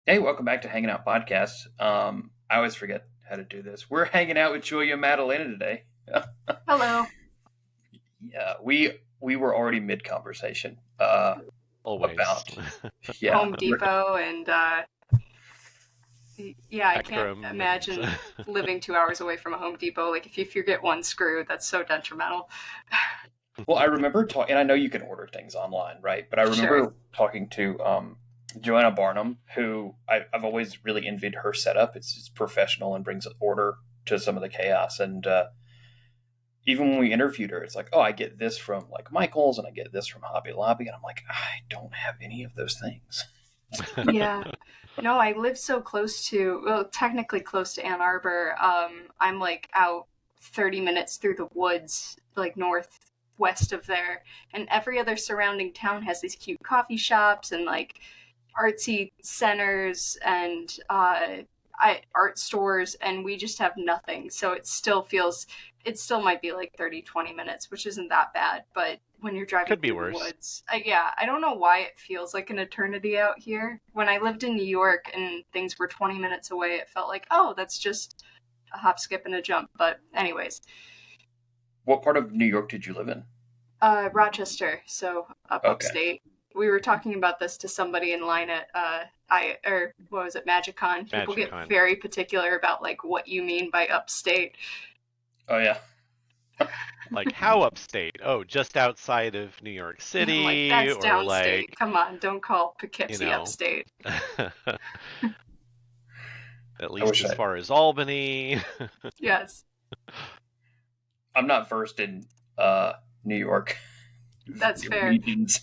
Hey, welcome back to Hanging Out Podcast. I always forget how to do this. We're hanging out with Julia Maddalina today. Hello. Yeah, we were already mid conversation Always. about yeah. Home Depot and yeah, I can't Spectrum and imagine living 2 hours away from a Home Depot. Like if you forget one screw, that's so detrimental. Well, I remember talking, and I know you can order things online, right? But I Sure. remember talking to Joanna Barnum, who I've always really envied her setup. It's professional and brings order to some of the chaos. And even when we interviewed her, it's like, oh, I get this from like Michaels, and I get this from Hobby Lobby, and I'm like, I don't have any of those things. Yeah. No, I live so close to, well, technically close to Ann Arbor. I'm like out 30 minutes through the woods, like northwest of there, and every other surrounding town has these cute coffee shops and like artsy centers and art stores, and we just have nothing. So it still might be like 30, 20 minutes, which isn't that bad. But when you're driving could be through the worse. woods, yeah, I don't know why it feels like an eternity out here. When I lived in New York and things were 20 minutes away, it felt like, oh, that's just a hop, skip, and a jump. But, anyways, What part of New York did you live in? Rochester, so up Okay. upstate. We were talking about this to somebody in line at or what was it, Magicon. People get MagicCon. very particular about like what you mean by upstate. Oh yeah. Like how upstate? Oh, just outside of New York Yeah, I'm like, City, that's or downstate. like, Come on, don't call you Poughkeepsie know, upstate. at I least wish as I. far as Albany. Yes, I'm not versed in uh, New York that's fair. regions.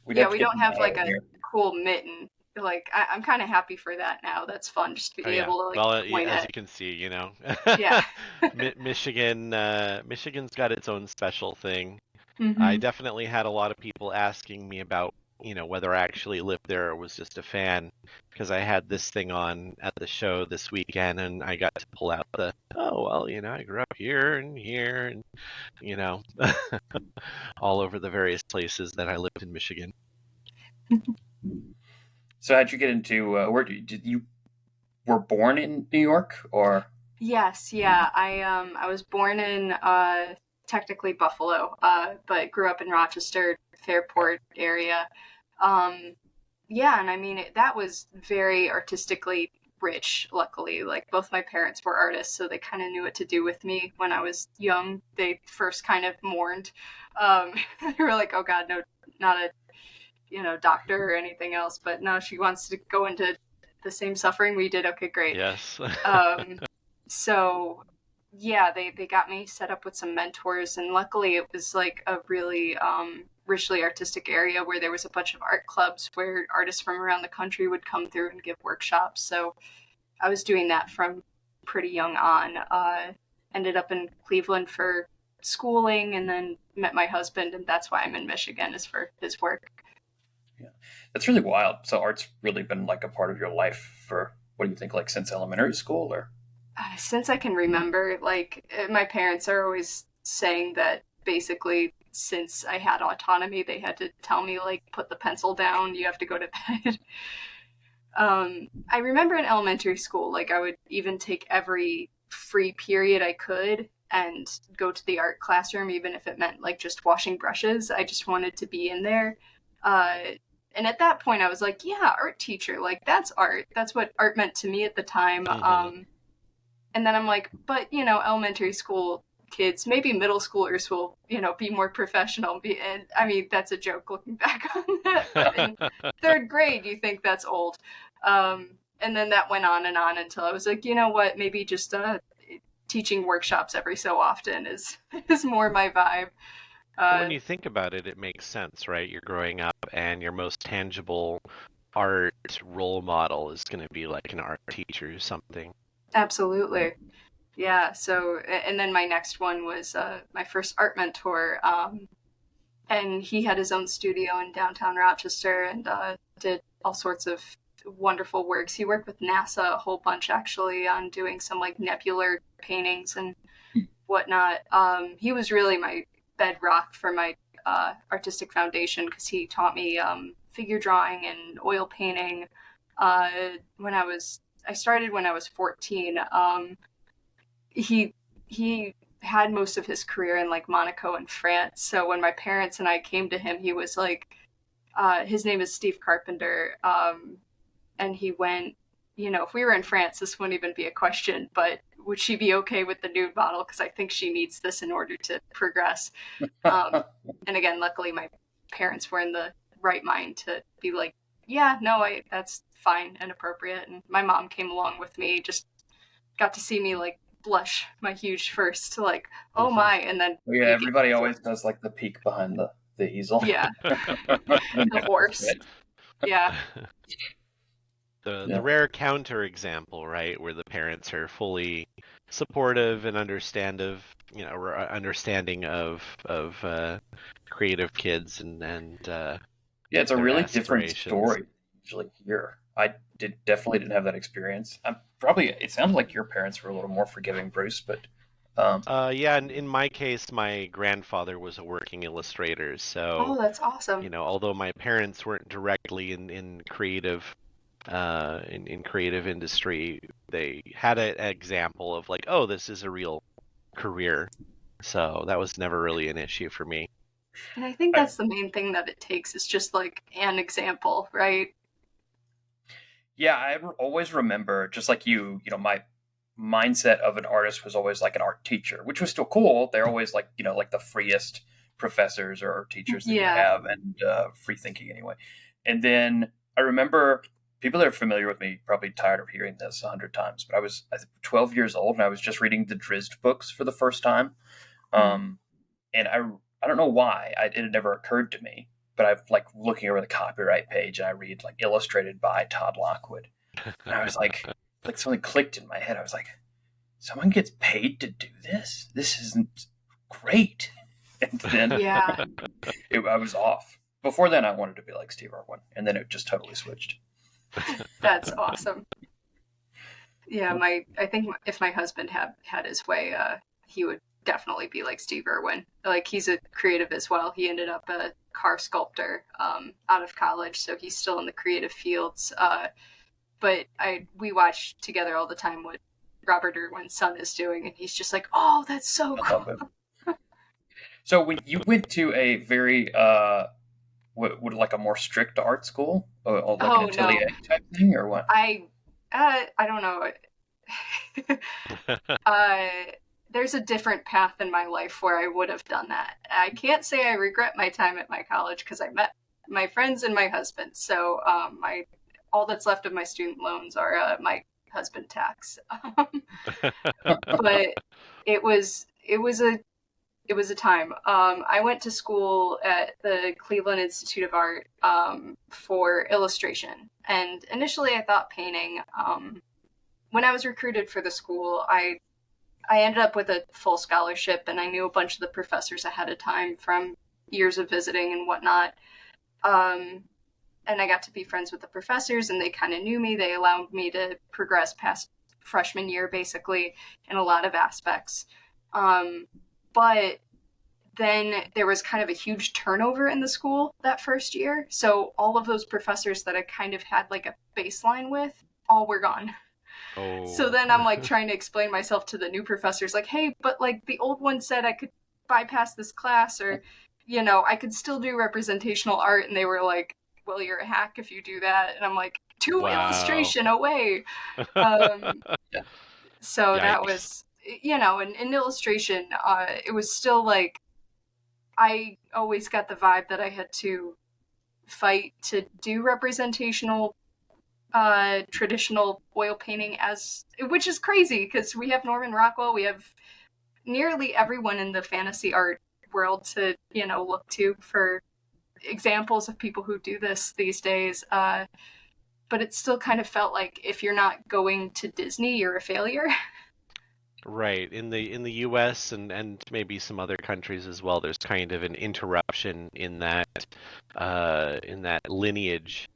We'd Yeah, have to we get don't the have map like over a here. cool mitten. Like I'm kind of happy for that now. That's fun, just to Oh be yeah. able to like Well, point as at. you can see, Yeah. Michigan's got its own special thing. I Hmm. definitely had a lot of people asking me about, whether I actually lived there or was just a fan, because I had this thing on at the show this weekend, and I got to pull out oh, well, I grew up here, and, you know, all over the various places that I lived in Michigan. So how'd you get into where did you were born in New York or Yes, yeah. I was born in technically Buffalo, but grew up in Rochester, Fairport area. Um yeah, and I mean that was very artistically rich, luckily. Like both my parents were artists, so they kind of knew what to do with me when I was young. They first kind of mourned. They were like, "Oh God, no, not a doctor or anything else." But no, she wants to go into the same suffering we did. Okay, great. Yes. Um, so yeah, they got me set up with some mentors, and luckily it was like a really richly artistic area where there was a bunch of art clubs where artists from around the country would come through and give workshops. So I was doing that from pretty young on. Ended up in Cleveland for schooling, and then met my husband, and that's why I'm in Michigan, is for his work. yeah. That's really wild. So art's really been like a part of your life for what do you think, like since elementary school or Since I can remember, like my parents are always saying that basically since I had autonomy, they had to tell me like put the pencil down, you have to go to bed. I remember in elementary school, like I would even take every free period I could and go to the art classroom, even if it meant like just washing brushes. I just wanted to be in there. Uh, and at that point, I was like, yeah, art teacher, like that's art. That's what art meant to me at the time. Hmm. And then I'm like, but elementary school kids, maybe middle schoolers will, be more professional. And I mean, that's a joke looking back on that. But in third grade, you think that's old. And then that went on until I was like, you know what? Maybe just teaching workshops every so often is is more my vibe. Well, when Uh, you think about it, it makes sense, right? You're growing up, and your most tangible art role model is going to be like an art teacher or something. Absolutely. Yeah. So, and then my next one was my first art mentor. And he had his own studio in downtown Rochester and did all sorts of wonderful works. He worked with NASA a whole bunch actually on doing some like nebular paintings and whatnot. He was really my bedrock for my artistic foundation because he taught me figure drawing and oil painting. when I started when I was 14. He he had most of his career in like Monaco and France. So when my parents and I came to him, he was like, his name is Steve Carpenter, and he went, if we were in France, this wouldn't even be a question, but would she be okay with the nude model? Because I think she needs this in order to progress. Um, and again, luckily, my parents were in the right mind to be like, yeah, no, that's fine and appropriate. And my mom came along with me, just got to see me like blush my huge first, like, oh my, and then Yeah, everybody always does like the peek behind the easel. yeah, the horse. Yeah. The rare counter example, right, where the parents are fully supportive and understanding of creative kids and Yeah, it's a their really different aspirations. story usually here. I definitely didn't have that experience. It sounds like your parents were a little more forgiving, Bruce, but um, Yeah, and in my case, my grandfather was a working illustrator, so Oh, that's awesome. although my parents weren't directly in creative in creative industry, they had an example of like, oh, this is a real career. So that was never really an issue for me. And I think I, that's the main thing that it takes is just like an example, right? yeah, always remember, just like my mindset of an artist was always like an art teacher, which was still cool. They're always like, like the freest professors or teachers that you Yeah. have, and free thinking anyway. And then I remember people that are familiar with me probably tired of hearing this 100 times, but I was 12 years old and I was just reading the Drizzt books for the first time. Mm. Um, and I don't know why it had never occurred to me, but I'm like looking over the copyright page and I read like illustrated by Todd Lockwood, and I was like something clicked in my head. I was like, someone gets paid to do this. This isn't great. And then Yeah, I was off. Before then, I wanted to be like Steve Irwin, and then it just totally switched. that's awesome. Yeah, I think if my husband had his way, he would definitely be like Steve Irwin. Like he's a creative as well. He ended up a car sculptor out of college, so he's still in the creative fields. But we watch together all the time what Robert Irwin's son is doing, and he's just like, "Oh, that's so I love cool." it. So when you went to a very would like a more strict art school, or like an Oh no, atelier type thing, or what? I don't know. uh, there's a different path in my life where I would have done that. I can't say I regret my time at my college because I met my friends and my husband. So my all that's left of my student loans are my husband tax. But it was it was a it was a time. I went to school at the Cleveland Institute of Art for illustration, and initially I thought painting. When I was recruited for the school, I ended up with a full scholarship, and I knew a bunch of the professors ahead of time from years of visiting and whatnot. Um, and I got to be friends with the professors, and they kind of knew me. They allowed me to progress past freshman year, basically, in a lot of aspects. Um, but then there was kind of a huge turnover in the school that first year. So all of those professors that I kind of had like a baseline with, all were gone. So Oh. then I'm like trying to explain myself to the new professors, like, hey, but like the old one said I could bypass this class, or, I could still do representational art. And they were like, well, you're a hack if you do that. And I'm like, to Wow. illustration away. Um, Yeah. so that Yikes. was, in illustration, it was still like, I always got the vibe that I had to fight to do representational traditional oil painting, as which is crazy because we have Norman Rockwell, we have nearly everyone in the fantasy art world to look to for examples of people who do this these days. But it still kind of felt like if you're not going to Disney, you're a failure. Right. In the US and maybe some other countries as well, there's kind of an interruption in that lineage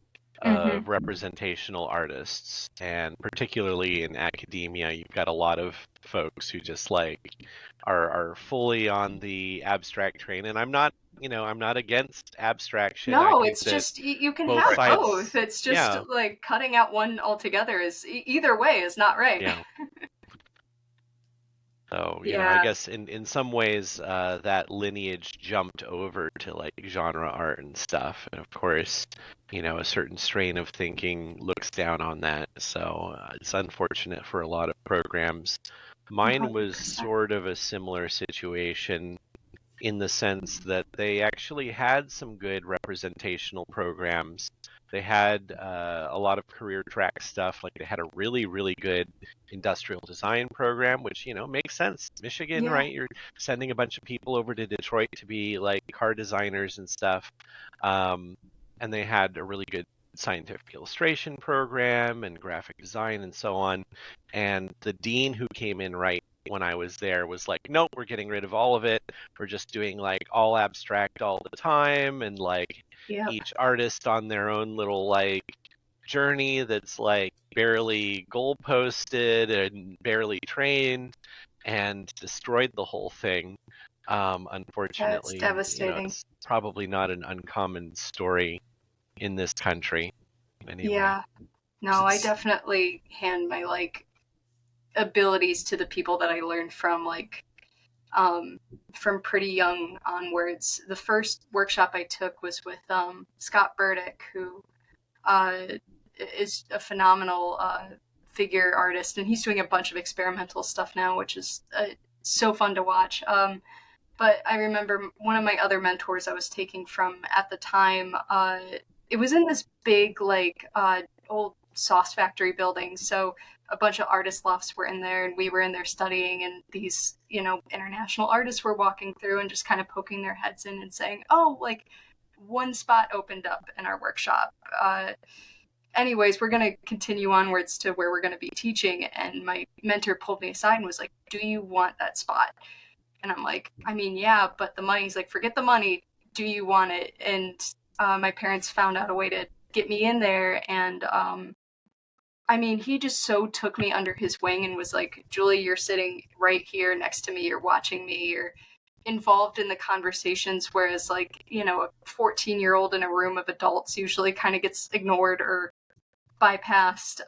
Mm-hmm. of representational artists. And particularly in academia, you've got a lot of folks who just like are fully on the abstract train. And I'm not I'm not against abstraction. I No, think it's that just you can both have sides, both. It's just yeah, like cutting out one altogether is either way is not right. yeah. So, I Yeah, guess in some ways, that lineage jumped over to like genre art and stuff. And of course, a certain strain of thinking looks down on that. So it's unfortunate for a lot of programs. Mine was 100%. sort of a similar situation in the sense that they actually had some good representational programs. They had a lot of career track stuff. Like they had a really, really good industrial design program, which makes sense. Michigan, Yeah, right? You're sending a bunch of people over to Detroit to be like car designers and stuff. Um, and they had a really good scientific illustration program and graphic design and so on. And the dean who came in right when I was there was like, nope, we're getting rid of all of it. We're just doing like all abstract all the time and like yep. each artist on their own little like journey that's like barely goal posted and barely trained and destroyed the whole thing. That's Unfortunately, devastating. it's probably not an uncommon story in this country anyway. Yeah. No, I definitely hand my like abilities to the people that I learned um from pretty young onwards. The first workshop I took was with Scott Burdick, who uh is a phenomenal figure artist, and he's doing a bunch of experimental stuff now, which is so fun to watch. But I remember one of my other mentors I was taking from at the time. It was in this big, like, old sauce factory building. So a bunch of artist lofts were in there, and we were in there studying. And these, international artists were walking through and just kind of poking their heads in and saying, "Oh, like, one spot opened up in our workshop." Anyways, we're going to continue onwards to where we're going to be teaching. And my mentor pulled me aside and was like, "Do you want that spot?" And I'm like, I mean, yeah, but the money's like, forget the money. Do you want it? And my parents found out a way to get me in there. And I mean, he just so took me under his wing and was like, Julie, you're sitting right here next to me. You're watching me. You're involved in the conversations. Whereas, like, a 14-year-old in a room of adults usually kind of gets ignored or bypassed.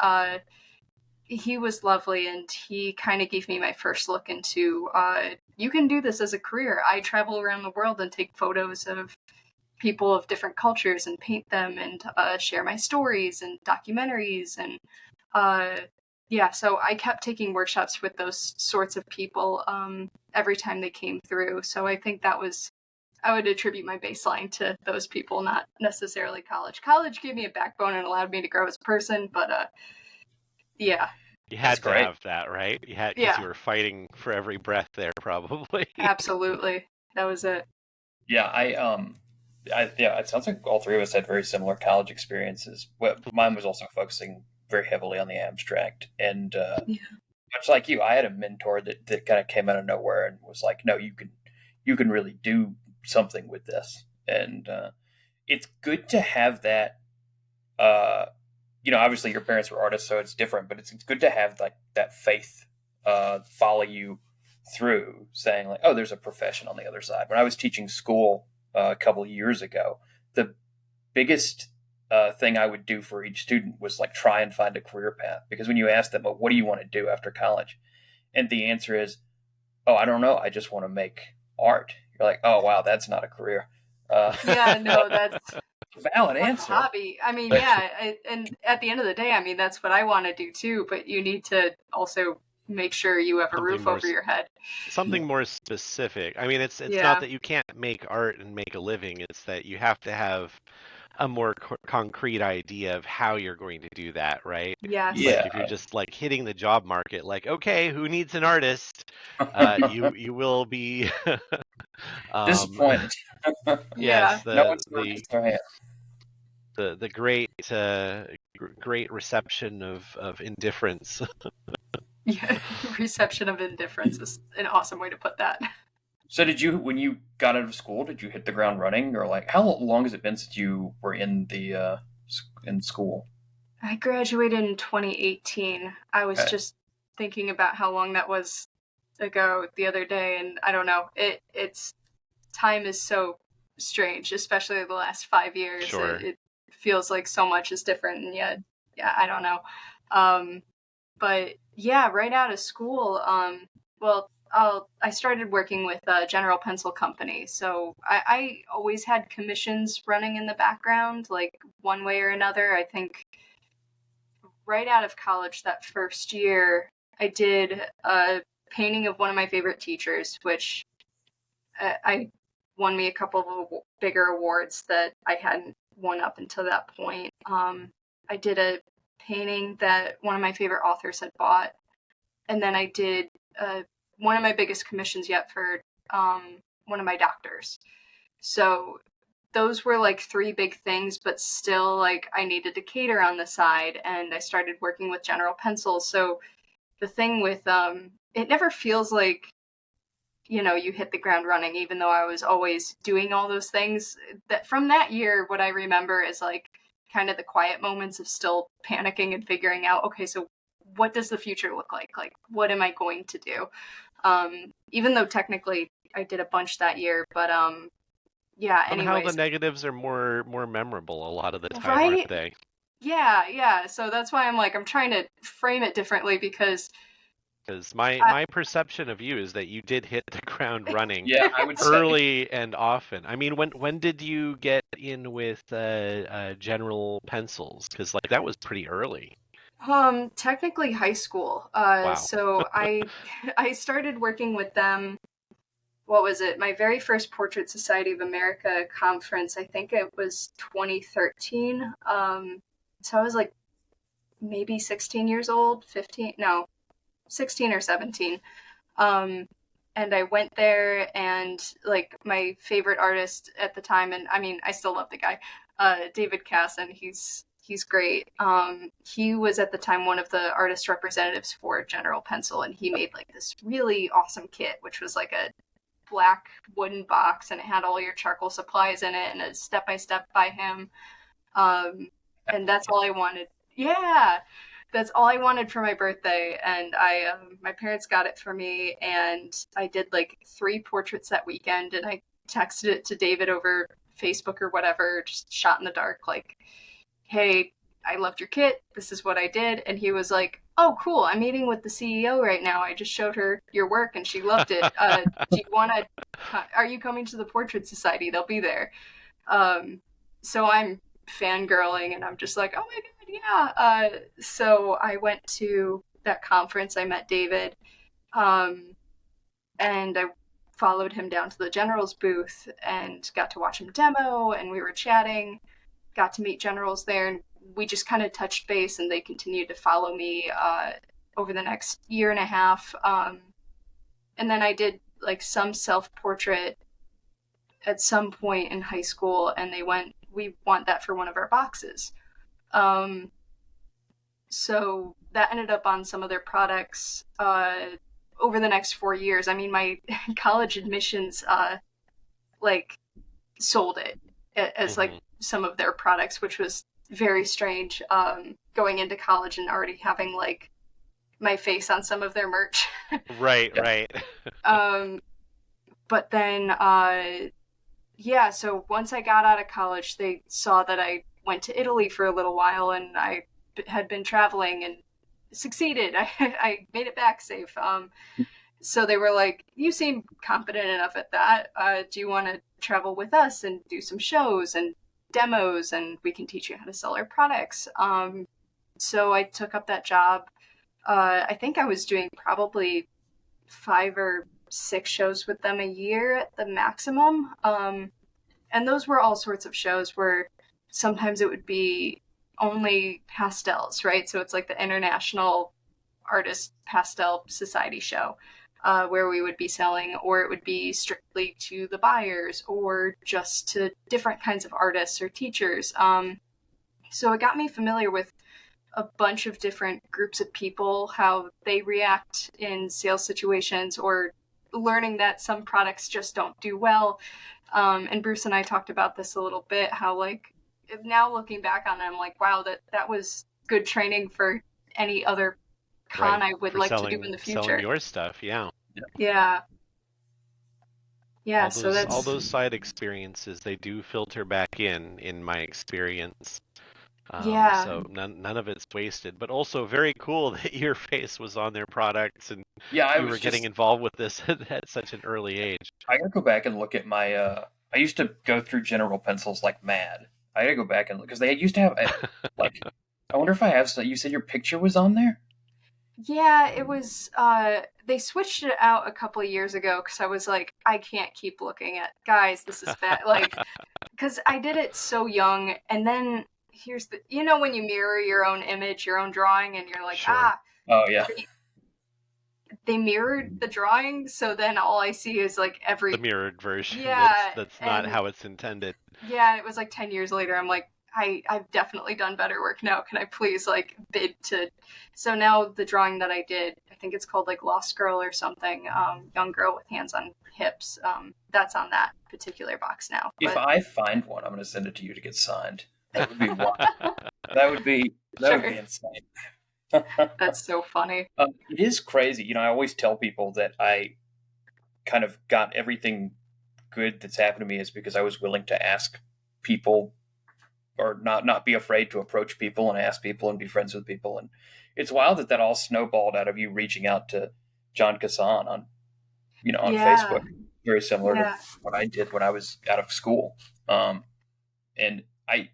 He was lovely, and he kind of gave me my first look into you can do this as a career. I travel around the world and take photos of people of different cultures and paint them and share my stories and documentaries and uh, yeah, so I kept taking workshops with those sorts of people every time they came through. So I think I would attribute my baseline to those people, not necessarily college. College gave me a backbone and allowed me to grow as a person, but yeah, You That's had to great. have that, right? You had because you yeah, were fighting for every breath there, probably. absolutely. That was it. Yeah, yeah, it sounds like all three of us had very similar college experiences. Well, mine was also focusing very heavily on the abstract, and Yeah. much like you, I had a mentor that kind of came out of nowhere and was like, "No, you can really do something with this," and it's good to have that. Uh, Obviously your parents were artists, so it's different, but it's good to have like that faith follow you through, saying like, "Oh, there's a profession on the other side." When I was teaching school a couple of years ago, the biggest thing I would do for each student was like try and find a career path, because when you ask them, "Well, what do you want to do after college?" and the answer is, "Oh, I don't know. I just want to make art." You're like, "Oh, wow, that's not a career." Uh, Yeah, no, that's valid a answer. hobby. I mean, But yeah, and at the end of the day, I mean, that's what I want to do too, but you need to also make sure you have a something roof more over your head. something more specific. I mean, it's not Yeah. that you can't make art and make a living. It's that you have to have a more concrete idea of how you're going to do that, right? Yes. Like if yeah, you're just like hitting the job market, like okay, who needs an artist? You will be, um, disappointed. yes, Yeah. No one's going to raise their hand. the great great reception of indifference. Yeah. Reception of indifference is an awesome way to put that. So, when you got out of school, did you hit the ground running, or like how long has it been since you were in the in school? I graduated in 2018. I was Okay. just thinking about how long that was ago the other day, and I don't know. It's time is so strange, especially the last 5 years. Sure. It feels like so much is different, and yet, yeah, I don't know. But yeah, right out of school, well, I started working with General Pencil Company, so I always had commissions running in the background, like one way or another. I think right out of college, that first year, I did a painting of one of my favorite teachers, which I won me a couple of bigger awards that I hadn't won up until that point. I did a painting that one of my favorite authors had bought, and then I did one of my biggest commissions yet for one of my doctors. So those were like three big things, but still, like, I needed to cater on the side, and I started working with General Pencil. So the thing with it never feels like, you know, you hit the ground running, even though I was always doing all those things. That from that year, what I remember is like kind of the quiet moments of still panicking and figuring out, okay, so what does the future look like? Like, what am I going to do? Even though technically I did a bunch that year, but yeah, Somehow the anyways. negatives are more memorable a lot of the time, aren't Right? they? Yeah. So that's why I'm trying to frame it differently, because Because my I, my perception of you is that you did hit the ground running Yeah, I would say. early and often. I mean, when did you get in with General Pencils? Because like that was pretty early. technically high school. Wow. So I I started working with them. What was it? My very first Portrait Society of America conference. I think it was 2013. So I was like maybe 16 years old, 15. No, 16 or 17. Um, and I went there, and like my favorite artist at the time, and I mean I still love the guy, David Casson. He's great. He was at the time one of the artist representatives for General Pencil, and he made like this really awesome kit, which was like a black wooden box, and it had all your charcoal supplies in it, and a step by step by him. Um, and that's all I wanted. Yeah, that's all I wanted for my birthday, and my parents got it for me, and I did like three portraits that weekend, and I texted it to David over Facebook or whatever, just shot in the dark, like, "Hey, I loved your kit. This is what I did," and he was like, "Oh, cool! I'm meeting with the CEO right now. I just showed her your work, and she loved it. Do you want to? Are you coming to the Portrait Society? They'll be there." Um, so I'm fangirling, and I'm just like, "Oh my god, yeah!" So I went to that conference. I met David, um, and I followed him down to the General's booth and got to watch him demo. And we were chatting. Got to meet Generals there, and we just kind of touched base. And they continued to follow me over the next year and a half. And then I did like some self portrait at some point in high school, and they went, "We want that for one of our boxes." Um, so that ended up on some of their products over the next 4 years. I mean, my college admissions like sold it as like Hmm. some of their products, which was very strange. Going into college and already having like my face on some of their merch. Right, Yeah. right. um, but then yeah, so once I got out of college, they saw that I went to Italy for a little while, and I had been traveling and succeeded. I made it back safe. So they were like, "You seem competent enough at that. Do you want to travel with us and do some shows and demos, and we can teach you how to sell our products?" So I took up that job. I think I was doing probably 5 or 6 shows with them a year at the maximum. And those were all sorts of shows where sometimes it would be only pastels, right? So it's like the International Artist Pastel Society show, where we would be selling, or it would be strictly to the buyers or just to different kinds of artists or teachers. So it got me familiar with a bunch of different groups of people, how they react in sales situations, or learning that some products just don't do well. And Bruce and I talked about this a little bit, how like now looking back on it, I'm like, wow, that was good training for any other con Right. I would For like to do in selling the selling future. your stuff, yeah. Yeah. Yeah, so All that's those side experiences, they do filter back in my experience. yeah. So none of it's wasted, but also very cool that your face was on their products and Yeah, I you was were getting just involved with this at such an early age. I gotta go back and look at my. I used to go through General Pencils like mad. I gotta go back and look because they used to have like. I wonder if I have. So you said your picture was on there. Yeah, it was they switched it out a couple of years ago because I was like, I can't keep looking at guys, this is bad. Like, because I did it so young, and then here's the when you mirror your own image, your own drawing, and you're like, Sure. Oh yeah, they, they mirrored the drawing, so then all I see is like The every mirrored version. yeah, That's not and how it's intended. yeah, it was like 10 years later. I'm like, I've definitely done better work now. Can I please like bid to? So now the drawing that I did, I think it's called like Lost Girl or something, young girl with hands on hips. That's on that particular box now. if But I find one, I'm gonna send it to you to get signed. That would be wild. That would be sure, insane. that's so funny. It is crazy. I always tell people that I kind of got everything good that's happened to me is because I was willing to ask people or not be afraid to approach people and ask people and be friends with people. And it's wild that all snowballed out of you reaching out to John Kassan on Yeah, Facebook, very similar to yeah. what I did when I was out of school. And I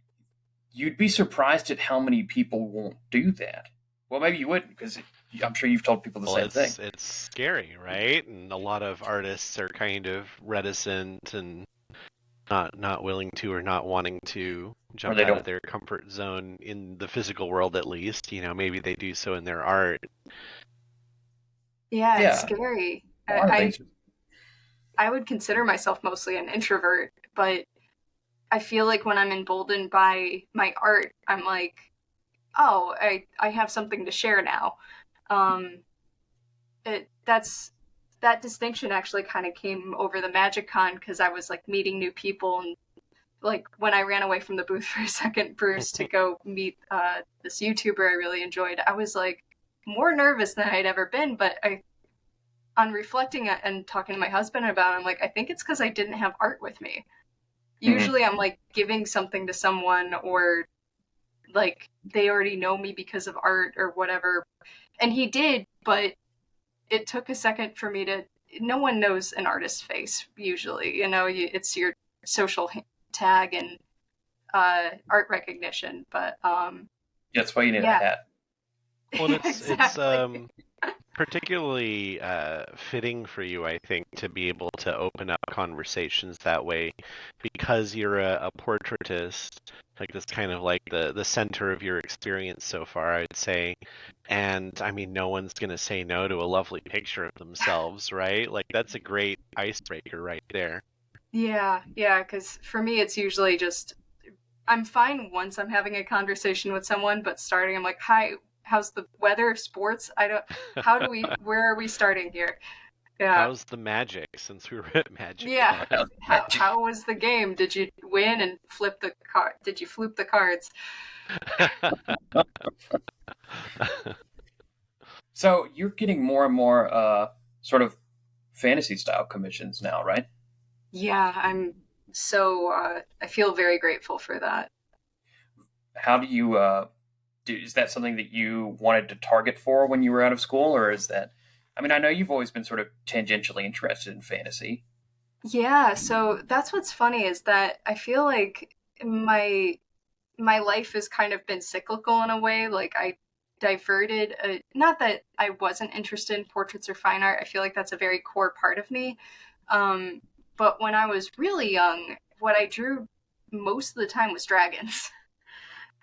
you'd be surprised at how many people won't do that. Well, maybe you wouldn't because I'm sure you've told people the Well, same thing. it's scary, right? And a lot of artists are kind of reticent and not willing to or not wanting to Or jump they out of don't. their comfort zone in the physical world at least. Maybe they do so in their art. Yeah, it's Yeah, scary. a lot of things. I would consider myself mostly an introvert, but I feel like when I'm emboldened by my art, I'm like, oh, I have something to share now. Um, that distinction actually kind of came over the Magic Con because I was like meeting new people, and like when I ran away from the booth for a second, Bruce, to go meet this YouTuber I really enjoyed, I was like more nervous than I'd ever been. But on reflecting and talking to my husband about it, I'm like, I think it's because I didn't have art with me. Mhm. Usually I'm like giving something to someone, or like they already know me because of art or whatever. And he did, but it took a second for me to. No one knows an artist's face usually. It's your social tag and art recognition. But That's why you need a yeah, hat. Well, it's exactly. particularly fitting for you, I think, to be able to open up conversations that way because you're a portraitist. Like that's kind of like the center of your experience so far, I'd say. And I mean, no one's gonna say no to a lovely picture of themselves, right? Like that's a great icebreaker right there. Yeah, yeah. Because for me, it's usually just I'm fine once I'm having a conversation with someone, but starting, I'm like, hi. How's the weather? Sports? I don't. How do we? Where are we starting here? Yeah. How's the magic since we were at Magic Yeah. Con? How was the game? Did you win and flip the card? Did you flip the cards? So you're getting more and more sort of fantasy style commissions now, right? Yeah, I'm so I feel very grateful for that. How do you is that something that you wanted to target for when you were out of school, or is that? I mean, I know you've always been sort of tangentially interested in fantasy. Yeah, so that's what's funny is that I feel like my my life has kind of been cyclical in a way. Like I diverted, not that I wasn't interested in portraits or fine art. I feel like that's a very core part of me. Um, but when I was really young, what I drew most of the time was dragons.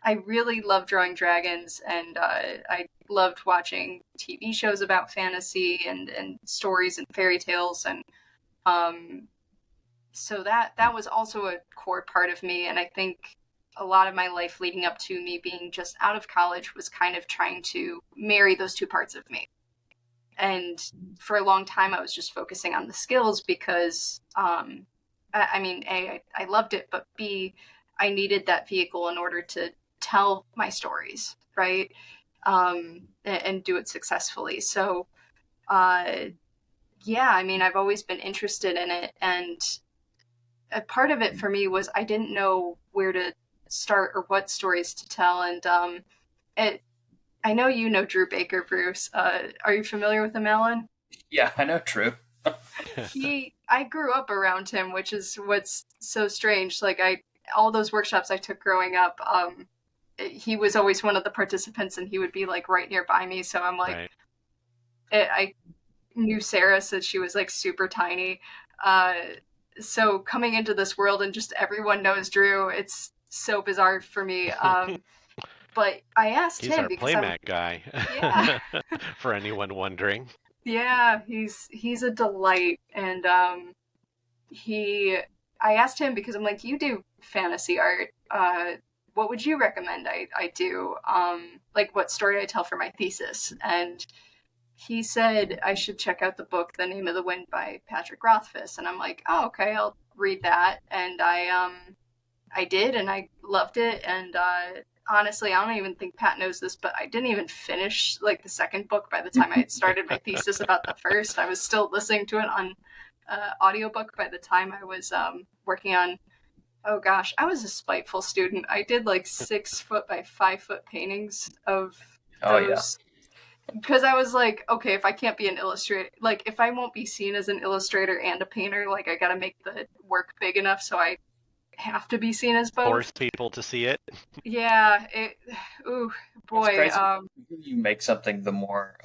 I really loved drawing dragons, and I loved watching TV shows about fantasy and stories and fairy tales, and um, so that was also a core part of me. And I think a lot of my life leading up to me being just out of college was kind of trying to marry those two parts of me. And for a long time, I was just focusing on the skills because, I mean, A, I loved it, but B, I needed that vehicle in order to tell my stories, right? And do it successfully. So, uh, yeah, I mean, I've always been interested in it, and a part of it for me was I didn't know where to start or what stories to tell, and it. I know you know Drew Baker, Bruce. Are you familiar with him, Alan? Yeah, I know. True. I grew up around him, which is what's so strange. Like all those workshops I took growing up, he was always one of the participants, and he would be like right nearby me. So I'm like, Right. I knew Sarah since she was like super tiny. Uh, so coming into this world and just everyone knows Drew, it's so bizarre for me. But I asked He's him our because I'm, playmat guy, yeah, for anyone wondering. yeah, he's a delight, and he I asked him because I'm like, you do fantasy art. What would you recommend I do? Like what story I tell for my thesis? And he said I should check out the book The Name of the Wind by Patrick Rothfuss. And I'm like, oh, okay, I'll read that. And I did, and I loved it. And honestly, I don't even think Pat knows this, but I didn't even finish like the second book by the time I had started my thesis about the first. I was still listening to it on audiobook by the time I was working on. Oh gosh, I was a spiteful student. I did like 6 foot by 5 foot paintings of Oh yeah. those because I was like, okay, if I can't be an illustrator, like if I won't be seen as an illustrator and a painter, like I gotta make the work big enough so I have to be seen as Force both. people to see it. Yeah, it. Ooh, It's boy. crazy. You make something, the more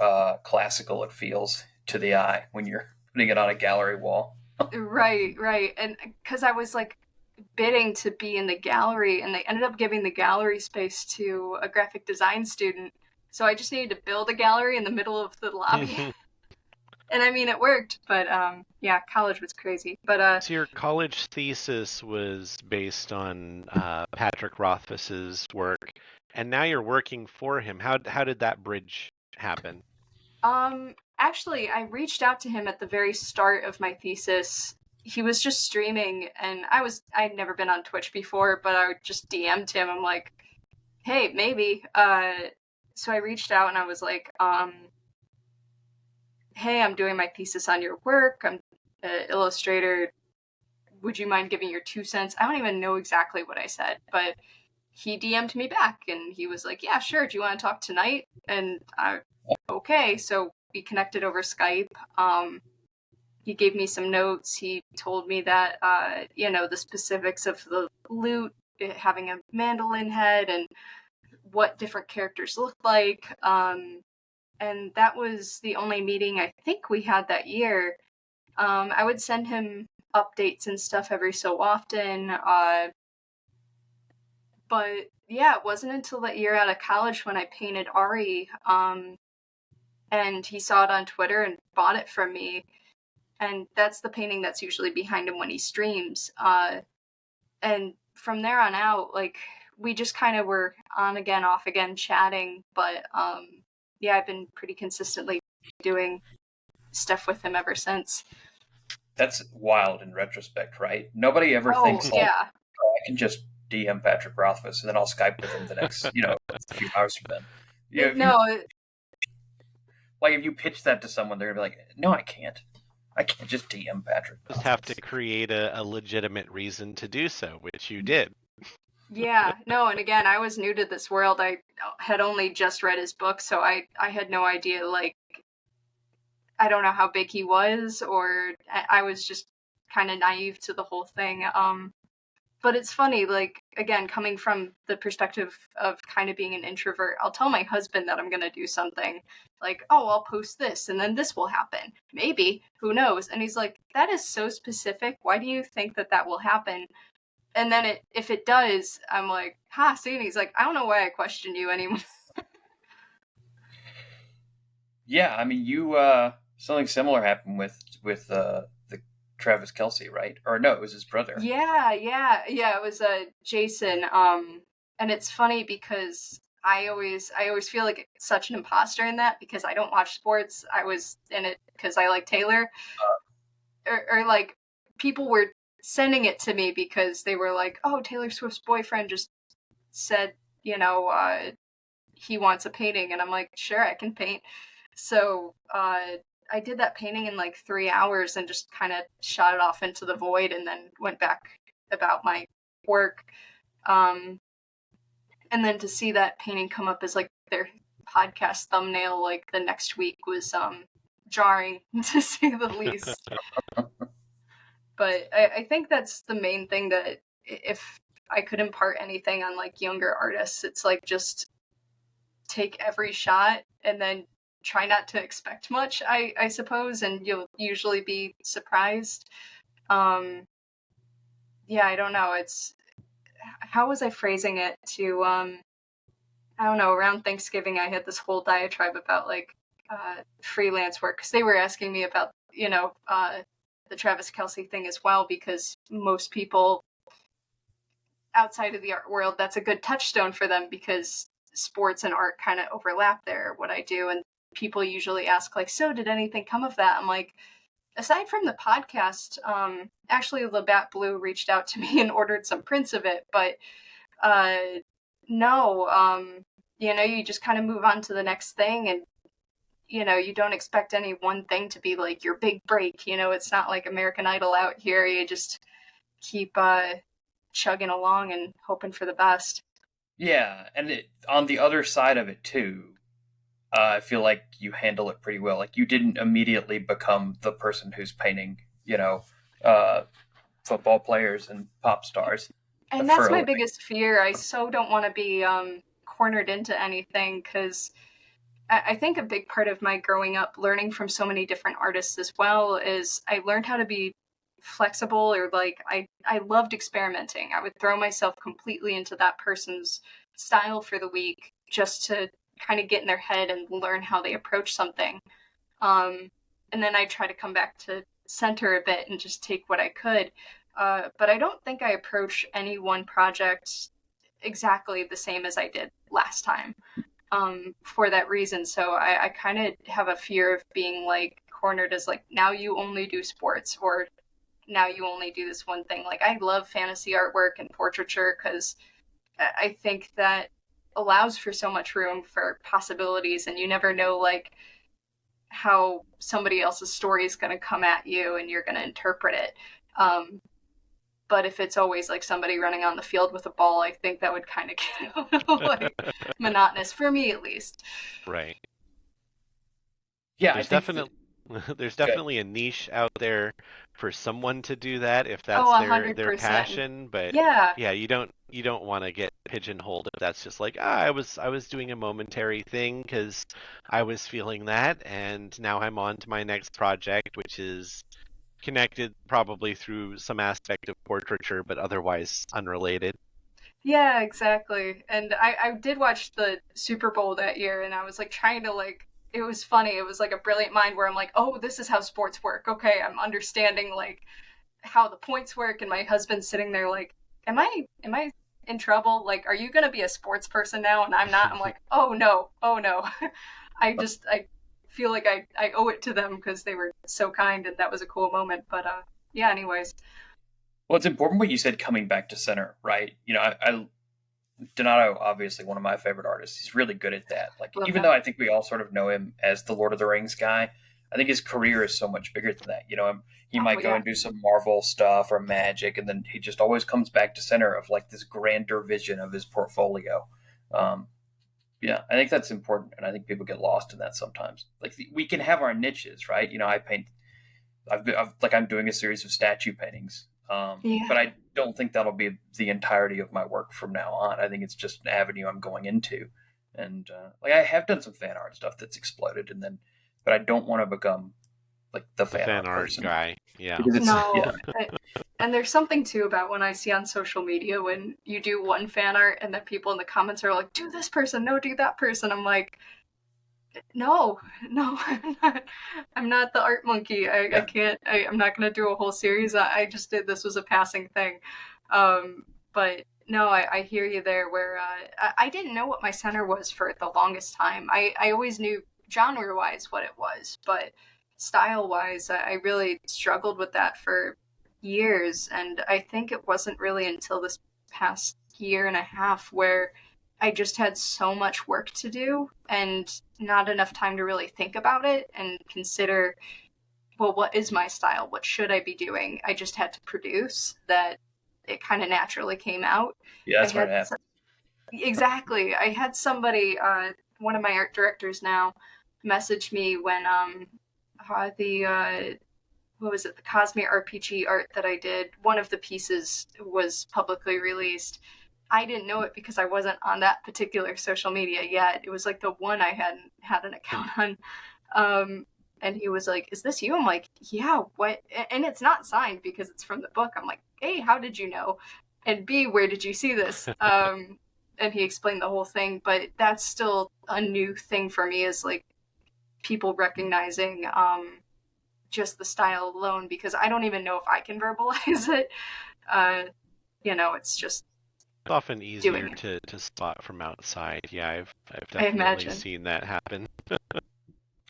classical it feels to the eye when you're putting it on a gallery wall. Right, right, and because I was like bidding to be in the gallery, and they ended up giving the gallery space to a graphic design student. So I just needed to build a gallery in the middle of the lobby. And I mean, it worked, but yeah, college was crazy. But So your college thesis was based on Patrick Rothfuss's work, and now you're working for him. How did that bridge happen? actually, I reached out to him at the very start of my thesis. He was just streaming, and I'd never been on Twitch before, but I just DM'd him. I'm like, hey, maybe. So I reached out and I was like, hey, I'm doing my thesis on your work. I'm an illustrator. Would you mind giving your 2 cents? I don't even know exactly what I said, but he DM'd me back and he was like, yeah, sure. Do you want to talk tonight? And okay. So we connected over Skype. He gave me some notes. He told me that, the specifics of the lute, having a mandolin head and what different characters look like. And that was the only meeting I think we had that year. I would send him updates and stuff every so often. But yeah, it wasn't until that year out of college when I painted Ari, and he saw it on Twitter and bought it from me. And that's the painting that's usually behind him when he streams. And from there on out, like we just kind of were on again, off again, chatting. But yeah, I've been pretty consistently doing stuff with him ever since. That's wild in retrospect, right? Nobody ever Oh thinks like, yeah, oh, I can just DM Patrick Rothfuss and then I'll Skype with him the next, few hours from then. Yeah, if you no, if you pitch that to someone, they're gonna be like, no, I can't. I can't just DM Patrick Just have to Rothfuss. create a legitimate reason to do so, which you did. yeah, no. And again, I was new to this world. I had only just read his book, so I had no idea. Like, I don't know how big he was, or I was just kind of naive to the whole thing. But it's funny, like, again, coming from the perspective of kind of being an introvert, I'll tell my husband that I'm going to do something like, oh, I'll post this and then this will happen. Maybe, who knows? And he's like, that is so specific. Why do you think that that will happen? And then if it does, I'm like, ha, see? And he's like, I don't know why I question you anymore. Yeah, I mean, you something similar happened with the Travis Kelsey, right? Or no, it was his brother. Yeah. It was Jason. And it's funny because I always feel like such an imposter in that because I don't watch sports. I was in it because I like Taylor, or like people were sending it to me because they were like, "Oh, Taylor Swift's boyfriend just said, you know, he wants a painting," and I'm like, "Sure, I can paint." So I did that painting in like 3 hours and just kind of shot it off into the void and then went back about my work. And then to see that painting come up as like their podcast thumbnail like the next week was jarring to say the least. But I think that's the main thing, that if I could impart anything on like younger artists, it's like just take every shot and then try not to expect much, I suppose, and you'll usually be surprised. Yeah, I don't know. It's, how was I phrasing it to I don't know, around Thanksgiving I had this whole diatribe about like freelance work, because they were asking me about, the Travis Kelce thing as well, because most people outside of the art world, that's a good touchstone for them, because sports and art kind of overlap there, what I do. And people usually ask like, so did anything come of that? I'm like, aside from the podcast, actually Labatt Blue reached out to me and ordered some prints of it, but no, you just kind of move on to the next thing, and you don't expect any one thing to be like your big break. It's not like American Idol out here. You just keep chugging along and hoping for the best. Yeah, and on the other side of it too, I feel like you handle it pretty well. Like you didn't immediately become the person who's painting, uh, football players and pop stars And for that's a my living. biggest fear. I so don't want to be cornered into anything, because I think a big part of my growing up, learning from so many different artists as well, is I learned how to be flexible, or like I loved experimenting. I would throw myself completely into that person's style for the week just to kind of get in their head and learn how they approach something. Um, and then I try to come back to center a bit and just take what I could. But I don't think I approach any one project exactly the same as I did last time, for that reason. So I kind of have a fear of being like cornered as like, now you only do sports, or now you only do this one thing. Like, I love fantasy artwork and portraiture, because I think that allows for so much room for possibilities, and you never know like how somebody else's story is going to come at you and you're going to interpret it. But if it's always like somebody running on the field with a ball, I think that would kind of get a little like monotonous for me, at least. Right. Yeah, I There's think that definitely there's good. definitely a niche out there for someone to do that if Oh, that's a their hundred their percent. passion, but Yeah, yeah, you don't want to get pigeonholed if that's just like, I was doing a momentary thing because I was feeling that, and now I'm on to my next project, which is connected probably through some aspect of portraiture, but otherwise unrelated. yeah, exactly. And I did watch the Super Bowl that year, and I was like trying to like, it was funny. It was like a brilliant mind where I'm like, oh, this is how sports work. Okay, I'm understanding like how the points work, and my husband's sitting there like, am I in trouble? Like, are you gonna be a sports person now? And I'm not. I'm like, oh no, oh no. I feel like I owe it to them because they were so kind, and that was a cool moment. But yeah. Anyways, Well, it's important what you said, coming back to center, right? I Donato, obviously one of my favorite artists. He's really good at that. Like, love even though that. I think we all sort of know him as the Lord of the Rings guy, I think his career is so much bigger than that. He Oh might go yeah, and do some Marvel stuff or Magic, and then he just always comes back to center of like this grander vision of his portfolio. Um, yeah, I think that's important, and I think people get lost in that sometimes. Like we can have our niches, right? I paint. I'm doing a series of statue paintings, yeah. but I don't think that'll be the entirety of my work from now on. I think it's just an avenue I'm going into, and like I have done some fan art stuff that's exploded, but I don't want to become like the The fan fan art art person guy, yeah. because it's No, yeah. and there's something too about when I see on social media when you do one fan art and then people in the comments are like, "Do this person, no, do that person." I'm like, no, no, I'm not the art monkey. I Yeah. can't. I'm not gonna do a whole series. I just did. This was a passing thing. But no, I hear you there. Where I didn't know what my center was for the longest time. I always knew genre wise what it was, but style wise, I really struggled with that for years. And I think it wasn't really until this past year and a half where I just had so much work to do and not enough time to really think about it and consider, well, what is my style? What should I be doing? I just had to produce that. It kind of naturally came out. Yeah, I that's what had happened. exactly. I had somebody, one of my art directors now, message me when the what was it, the Cosmere RPG art that I did. One of the pieces was publicly released. I didn't know it because I wasn't on that particular social media yet. It was like the one I hadn't had an account on. And he was like, "Is this you?" I'm like, "Yeah, what?" And it's not signed because it's from the book. I'm like, "A, how did you know? And B, where did you see this?" And he explained the whole thing, but that's still a new thing for me, is like people recognizing just the style alone, because I don't even know if I can verbalize it. Uh, it's just It's often easier doing it, to spot from outside. Yeah, I've I definitely imagine. seen that happen.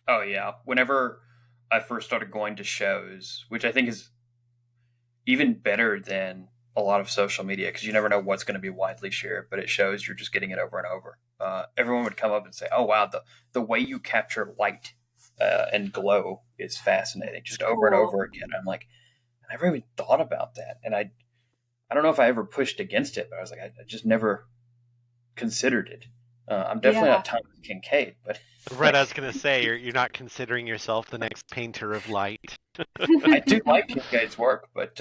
Oh yeah. Whenever I first started going to shows, which I think is even better than a lot of social media, because you never know what's going to be widely shared, but it shows you're just getting it over and over. Everyone would come up and say, "Oh wow, the way you capture light and glow is fascinating," just over and Cool. over again. I'm like, I never even thought about that, and I don't know if I ever pushed against it, but I was like, I just never considered it. I'm definitely Yeah. not Thomas Kincaid, but Right, I was like gonna say you're not considering yourself the next painter of light. I do like Kincaid's work, but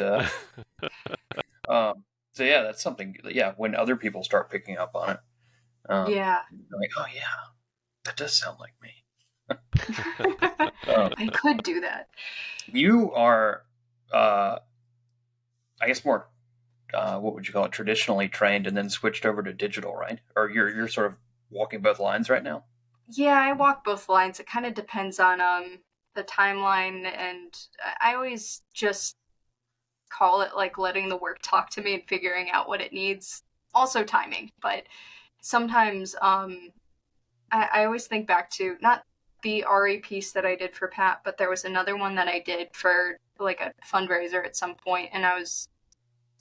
so yeah, that's something. Yeah, when other people start picking up on it, Yeah. they're like, oh yeah, that does sound like me. Um, I could do that. you are, uh, I guess, more what would you call it? Traditionally trained, and then switched over to digital, right? Or you're sort of walking both lines right now. Yeah, I walk both lines. It kind of depends on the timeline, and I always just call it like letting the work talk to me and figuring out what it needs. Also timing, but sometimes I always think back to not the RE piece that I did for Pat, but there was another one that I did for like a fundraiser at some point, and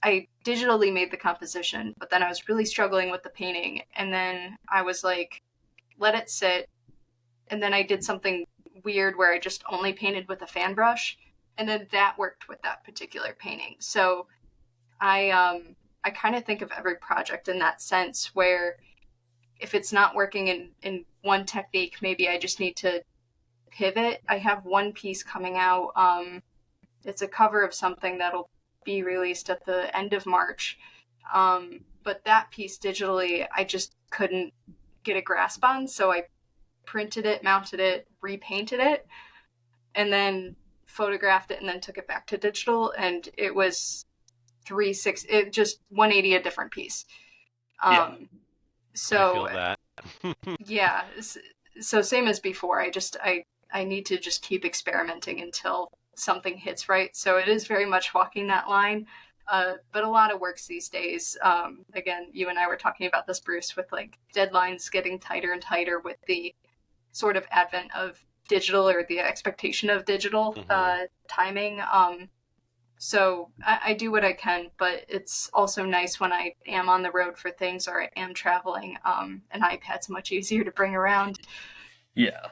I digitally made the composition, but then I was really struggling with the painting, and then I was like, let it sit, and then I did something weird where I just only painted with a fan brush, and then that worked with that particular painting. So I kind of think of every project in that sense, where if it's not working in one technique, maybe I just need to pivot. I have one piece coming out. It's a cover of something that'll be released at the end of March. But that piece digitally, I just couldn't get a grasp on, so I printed it, mounted it, repainted it, and then photographed it, and then took it back to digital, and it was 360, it just 180 a different piece. Yeah, Um, I so feel that. yeah, so same as before. I need to just keep experimenting until something hits right. So it is very much walking that line. But a lot of works these days. Again, you and I were talking about this, Bruce, with like deadlines getting tighter and tighter with the sort of advent of digital, or the expectation of digital Hmm. timing. So I do what I can, but it's also nice when I am on the road for things, or I am traveling. An iPad's much easier to bring around. yeah,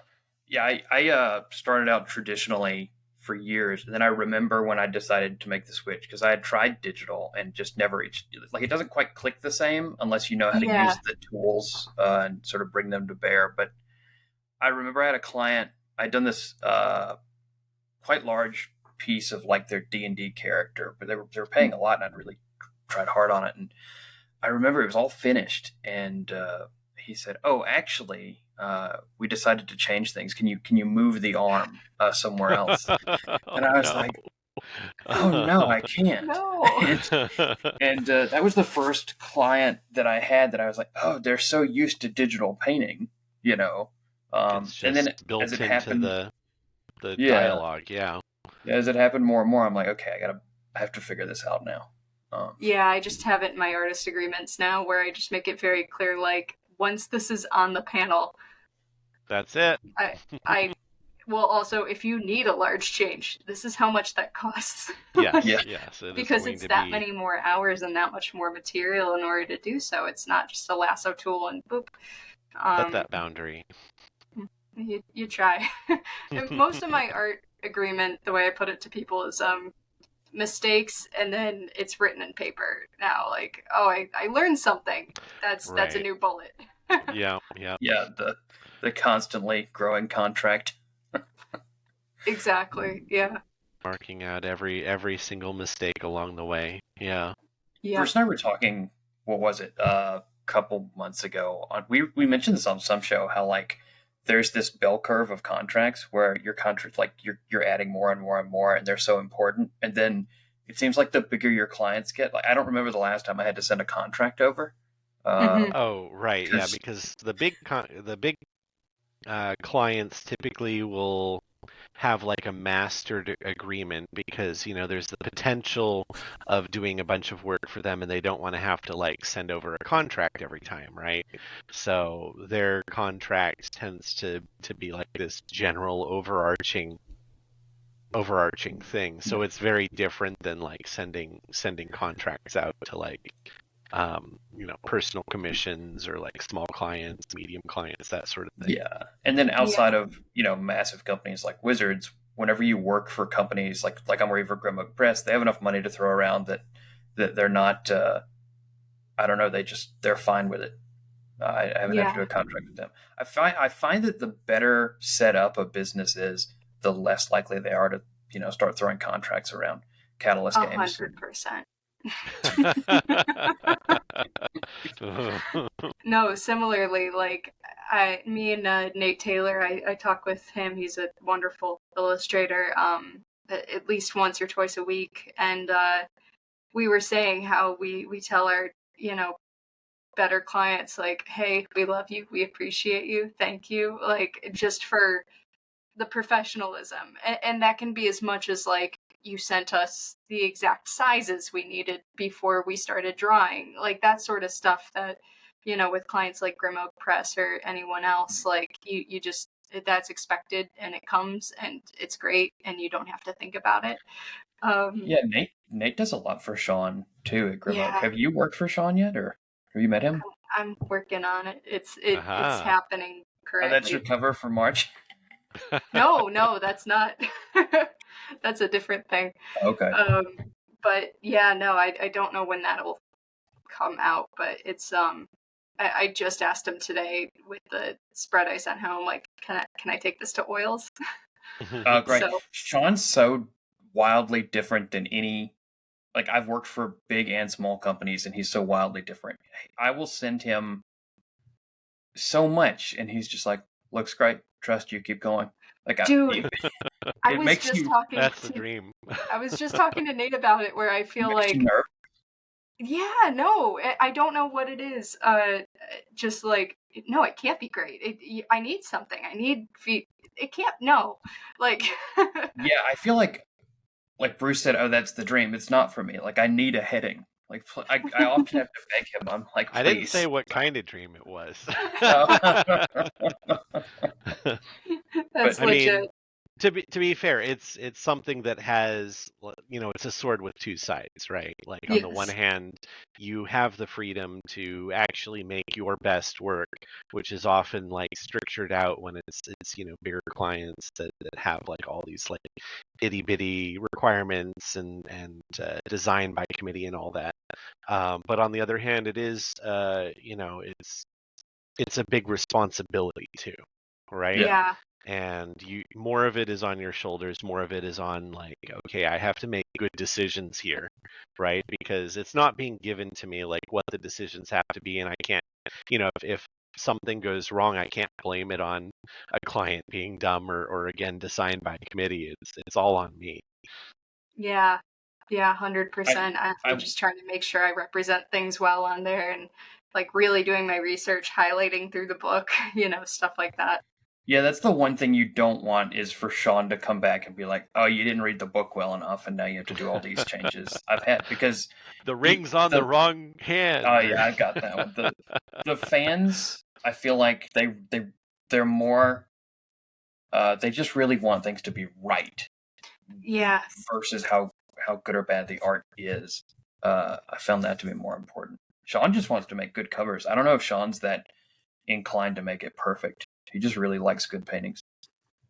yeah. I started out traditionally for years, and then I remember when I decided to make the switch because I had tried digital and just never reached. Like it doesn't quite click the same unless you know how to Yeah. use the tools and sort of bring them to bear. But I remember I had a client. I'd done this quite large piece of like their D&D character, but they were paying a lot, and I'd really tried hard on it. And I remember it was all finished, and he said, "Oh, actually, we decided to change things. Can you move the arm somewhere else?" Oh And I was no. like, "Oh no, I can't." No. And that was the first client that I had that I was like, "Oh, they're so used to digital painting, you know." It's And then just as built it into happened, the yeah, dialogue. Yeah. as it happened more and more, I'm like, okay, I have to figure this out now. Yeah, I just have it in my artist agreements now, where I just make it very clear, like, once this is on the panel, That's it. I I well, also, if you need a large change, this is how much that costs. Yes, Yeah. yes, it is Because going it's to that be. many more hours and that much more material in order to do so. It's not just a lasso tool and boop. Set Um, that boundary. you try. And most of my art agreement, the way I put it to people, is mistakes, and then it's written in paper. Now, like, oh, I learned something. That's a Right. new bullet. Yeah, yeah. Yeah, the constantly growing contract. Exactly. Yeah. Marking out every single mistake along the way. Yeah. Yeah. Bruce and I were talking. What was it? A couple months ago. We mentioned this on some show. How like there's this bell curve of contracts where your contract like you're adding more and more and more, and they're so important. And then it seems like the bigger your clients get. Like I don't remember the last time I had to send a contract over. Hmm. Oh, right. Yeah, Because because the big clients typically will have like a mastered agreement because there's the potential of doing a bunch of work for them and they don't want to have to like send over a contract every time, right? So their contract tends to be like this general overarching thing. So it's very different than like sending contracts out to like personal commissions or like small clients, medium clients, that sort of thing. yeah, and then Yeah. outside of massive companies like Wizards, whenever you work for companies like I'm working for Grimmock Press, they have enough money to throw around that they're not. I don't know. They're fine with it. I haven't had to Yeah. do a contract with them. I find that the better set up a business is, the less likely they are to start throwing contracts around. Catalyst Games. 100%. No, similarly, like me and Nate Taylor, I talk with him. He's a wonderful illustrator, at least once or twice a week, and we were saying how we tell our better clients like, hey, we love you, we appreciate you, thank you, like just for the professionalism, and that can be as much as like you sent us the exact sizes we needed before we started drawing, like that sort of stuff that with clients like Grimmo Press or anyone else, like you just that's expected and it comes and it's great and you don't have to think about it. Yeah, Nate does a lot for Sean too at Grimmock. Yeah, Have you worked for Sean yet, or have you met him? I'm working on it. It's Aha. happening Oh, that's your currently. cover for March. No, that's not. That's a different thing. Okay. Um, but yeah, no, I don't know when that'll come out, but it's I just asked him today with the spread I sent home, like, can I take this to oils? Great. So Sean's so wildly different than any. Like I've worked for big and small companies, and he's so wildly different. I will send him so much, and he's just like, "Looks great. Trust you. Keep going." Like dude, I it was makes just you talking That's the to dream. I was just talking to Nate about it where I feel makes you like, nervous. yeah, no, I don't know what it is. Just like, no, it can't be great. I need something. I need feet. It can't. No, like, Yeah, I feel like Bruce said, "Oh, that's the dream." It's not for me. Like I need a heading. Like I often have to beg him. I'm like, I didn't say please. what kind of dream it was. that's I legit. mean, to be fair, it's something that has it's a sword with two sides, right? Like on the one Yes. hand, you have the freedom to actually make your best work, which is often like structured out when it's bigger clients that have like all these like itty bitty requirements and design by committee and all that. But on the other hand, it is it's a big responsibility too, right? Yeah. Yeah. And more of it is on your shoulders, more of it is on like, okay, I have to make good decisions here, right? Because it's not being given to me like what the decisions have to be, and I can't, if something goes wrong, I can't blame it on a client being dumb or again designed by committee. It's all on me. Yeah. Yeah. I 100%. I'm I just trying to make sure I represent things well on there and like really doing my research, highlighting through the book, stuff like that. Yeah, that's the one thing you don't want, is for Sean to come back and be like, "Oh, you didn't read the book well enough, and now you have to do all these changes." I've had because The ring's on the the wrong oh hand. yeah, I got that one. The fans, I feel like they're more They just really want things to be right. Yeah. Versus how good or bad the art is. I found that to be more important. Sean just wants to make good covers. I don't know if Sean's that inclined to make it perfect. He just really likes good paintings.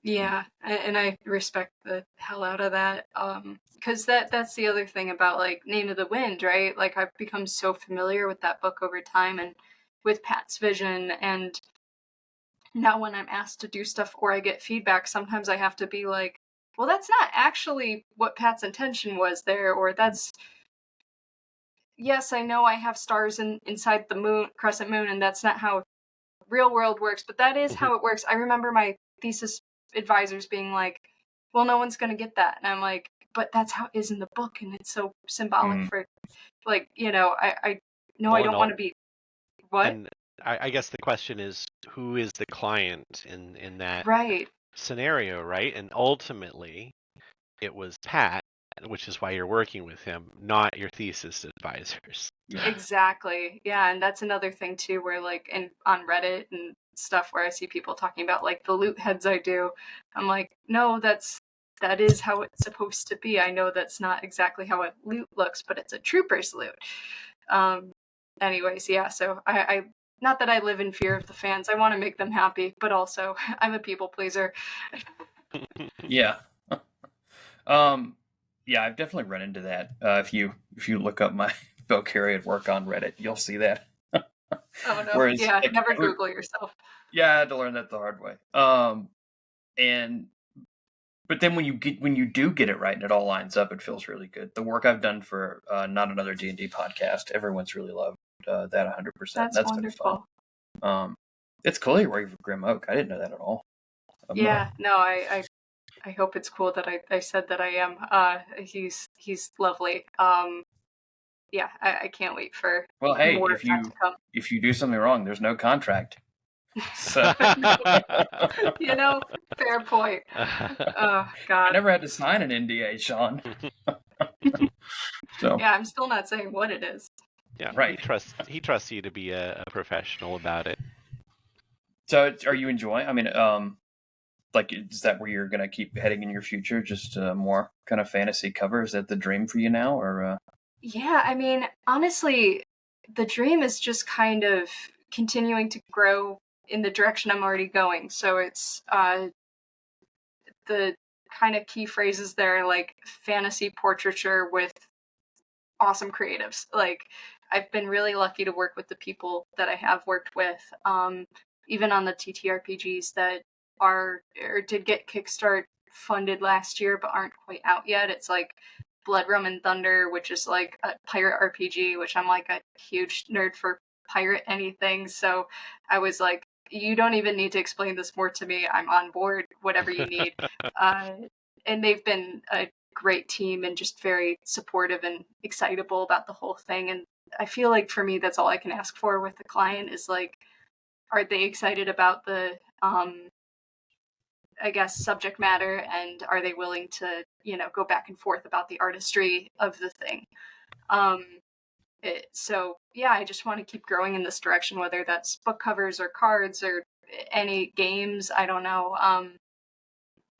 Yeah, and I respect the hell out of that. Because that's the other thing about like Name of the Wind, right? Like I've become so familiar with that book over time and with Pat's vision, and now when I'm asked to do stuff or I get feedback, sometimes I have to be like, well, that's not actually what Pat's intention was there, or that's yes, I know I have stars inside the moon, crescent moon, and that's not how real world works, but that is how it works. I remember my thesis advisors being like, well, no one's going to get that. And I'm like, but that's how it is in the book. And it's so symbolic for, like, I know I Well, don't want to be, what? And I guess the question is, who is the client in that Right. scenario, right? And ultimately, it was Pat, which is why you're working with him, not your thesis advisors. Yeah. Exactly. Yeah. And that's another thing too, where like, and on Reddit and stuff where I see people talking about like the loot heads I do, I'm like, no, that is how it's supposed to be. I know that's not exactly how a loot looks, but it's a trooper's loot. Anyways, yeah, so I not that I live in fear of the fans. I want to make them happy, but also I'm a people pleaser. Yeah. Yeah, I've definitely run into that. If you look up my Valkyrian work on Reddit, you'll see that. Oh no. Whereas, Yeah, like, never Google yourself. yeah, I had to learn that the hard way. But then when you do get it right and it all lines up, it feels really good. The work I've done for Not Another D&D podcast, everyone's really loved that 100%. That's wonderful. Been fun. It's cool you're working for Grim Oak. I didn't know that at all. Yeah, no, I hope it's cool that I said that I am. He's lovely. Yeah, I can't wait for well, hey, more of that to come. If you do something wrong, there's no contract. So fair point. Oh God. I never had to sign an NDA, Sean. So yeah, I'm still not saying what it is. Yeah, right. He trusts you to be a professional about it. So, are you enjoying? I mean, like, is that where you're gonna keep heading in your future? Just more kind of fantasy cover? Is that the dream for you now, or? Yeah, I mean, honestly, the dream is just kind of continuing to grow in the direction I'm already going. So it's the kind of key phrases there, like fantasy portraiture with awesome creatives. Like I've been really lucky to work with the people that I have worked with, even on the TTRPGs that are or did get Kickstart funded last year but aren't quite out yet. It's like Blood Rum and Thunder, which is like a pirate RPG, which I'm like a huge nerd for pirate anything. So I was like, you don't even need to explain this more to me. I'm on board, whatever you need. And they've been a great team and just very supportive and excitable about the whole thing. And I feel like for me, that's all I can ask for with the client is like, are they excited about the, I guess, subject matter, and are they willing to, go back and forth about the artistry of the thing? So yeah, I just want to keep growing in this direction, whether that's book covers or cards or any games. I don't know.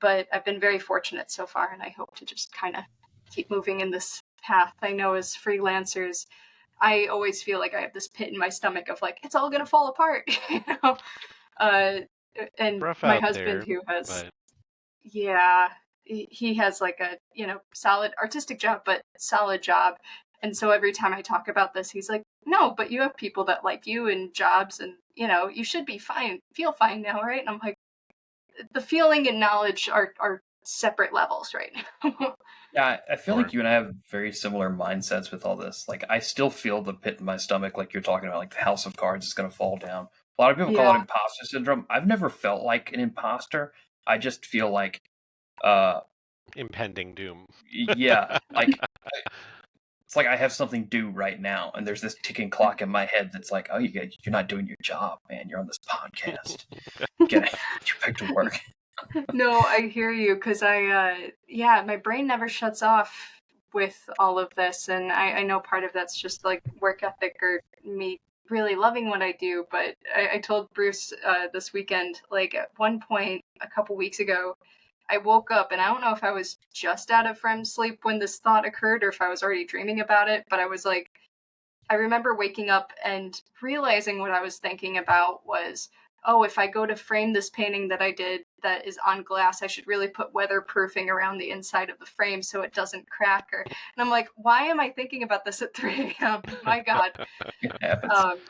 But I've been very fortunate so far, and I hope to just kind of keep moving in this path. I know as freelancers, I always feel like I have this pit in my stomach of like, it's all going to fall apart, and Rough my out husband there, who has, but yeah, he has like a, solid artistic job, but solid job. And so every time I talk about this, he's like, no, but you have people that like you and jobs and, you should be fine, feel fine now, right? And I'm like, the feeling and knowledge are separate levels right now. Yeah, I feel Sure. like you and I have very similar mindsets with all this. Like, I still feel the pit in my stomach, like you're talking about, like the House of Cards is going to fall down. A lot of people call it Yeah. imposter syndrome. I've never felt like an imposter. I just feel like, impending doom. yeah, like it's like I have something due right now, and there's this ticking clock in my head that's like, oh, you're not doing your job, man. You're on this podcast. Get back to work. No, I hear you because my brain never shuts off with all of this, and I know part of that's just like work ethic or me really loving what I do, but I told Bruce this weekend, like at one point a couple weeks ago, I woke up and I don't know if I was just out of REM sleep when this thought occurred or if I was already dreaming about it, but I was like, I remember waking up and realizing what I was thinking about was, oh, if I go to frame this painting that I did that is on glass, I should really put weatherproofing around the inside of the frame so it doesn't crack. And I'm like, why am I thinking about this at 3 a.m.? My God. It happens.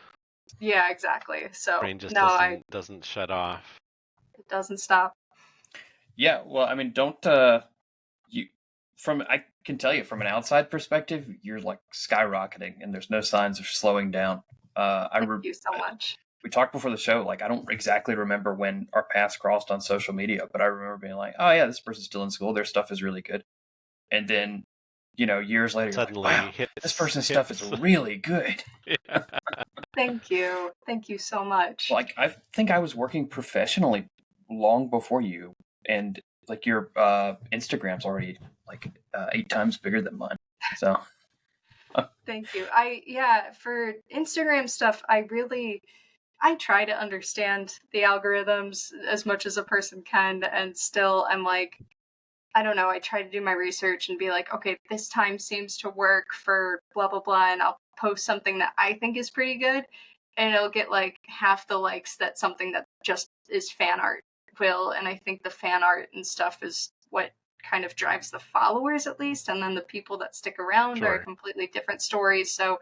Yeah, exactly. So Brain just no, doesn't shut off. it doesn't stop. Yeah, well, I mean, don't you from I can tell you from an outside perspective, you're like skyrocketing, and there's no signs of slowing down. Thank you so much. We talked before the show. Like, I don't exactly remember when our paths crossed on social media, but I remember being like, "Oh yeah, this person's still in school. Their stuff is really good." And then, years later, Suddenly you're like, "Wow, this person's stuff is really good." Yeah. Thank you. Thank you so much. Like, I think I was working professionally long before you, and like your Instagram's already like 8 times bigger than mine. So Thank you. For Instagram stuff, I try to understand the algorithms as much as a person can, and still I'm like, I don't know, I try to do my research and be like, okay, this time seems to work for blah blah blah, and I'll post something that I think is pretty good, and it'll get like half the likes that something that just is fan art will, and I think the fan art and stuff is what kind of drives the followers at least, and then the people that stick around are Sure. completely different stories. So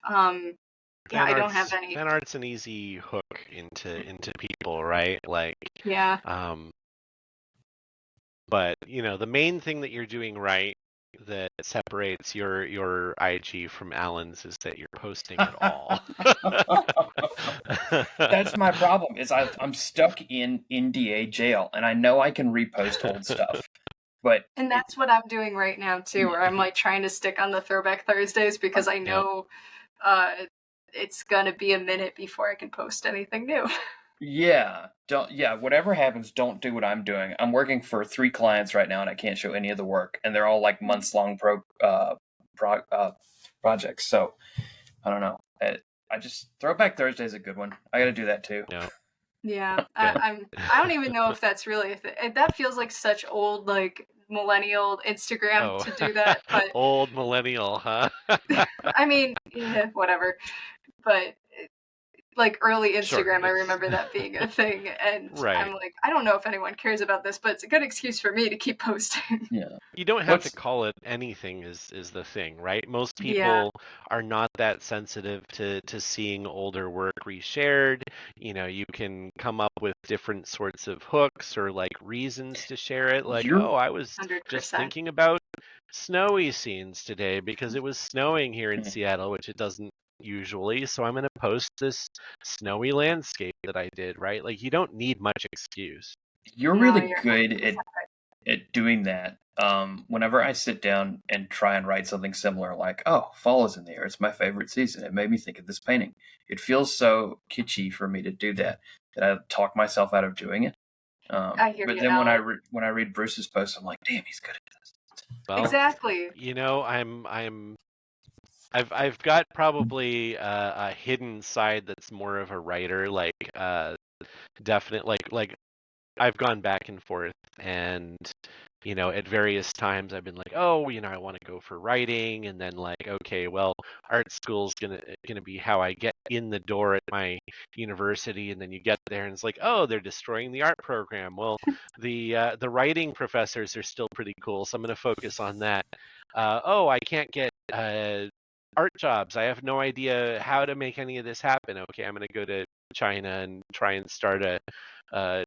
yeah, I don't have any. Fan art's an easy hook into people, right? Like, Yeah. but the main thing that you're doing right that separates your IG from Alan's is that you're posting it all. that's my problem. Is I'm stuck in NDA jail, and I know I can repost old stuff, but And that's what I'm doing right now too, where I'm like trying to stick on the Throwback Thursdays because I Yeah. know it's gonna be a minute before I can post anything new. whatever happens, don't do what I'm doing. I'm working for 3 clients right now, and I can't show any of the work, and they're all like months long projects. So I don't know. I just Throwback Thursday is a good one. I got to do that too. Yeah. Yeah, I don't even know if that's really a thing. That feels like such old like millennial Instagram to do that, but Old millennial, huh? I mean, yeah, whatever. But like early Sure, Instagram, I remember that being a thing, and right. I'm like, I don't know if anyone cares about this, but it's a good excuse for me to keep posting. Yeah. You don't have to call it anything is the thing, right? Most people are not that sensitive to seeing older work reshared. You can come up with different sorts of hooks or like reasons to share it. Like, You're oh, I was 100%. just thinking about snowy scenes today because it was snowing here in Seattle, which it doesn't usually. So I'm going to post this snowy landscape that I did, right? Like, you don't need much excuse. You're No, really you're good at doing that. Whenever I sit down and try and write something similar, like, oh, fall is in the air, it's my favorite season, it made me think of this painting. It feels so kitschy for me to do that I talk myself out of doing it. I hear but you, then Alan. when I read Bruce's post, I'm like, damn, he's good at this. Well, Exactly. I've got probably a hidden side that's more of a writer, like definite like I've gone back and forth, and at various times I've been like, oh, I want to go for writing, and then like, okay, well, art school's gonna be how I get in the door at my university, and then you get there and it's like, oh, they're destroying the art program. Well, the writing professors are still pretty cool, so I'm gonna focus on that. Oh, I can't get art jobs. I have no idea how to make any of this happen. Okay, I'm gonna go to China and try and start a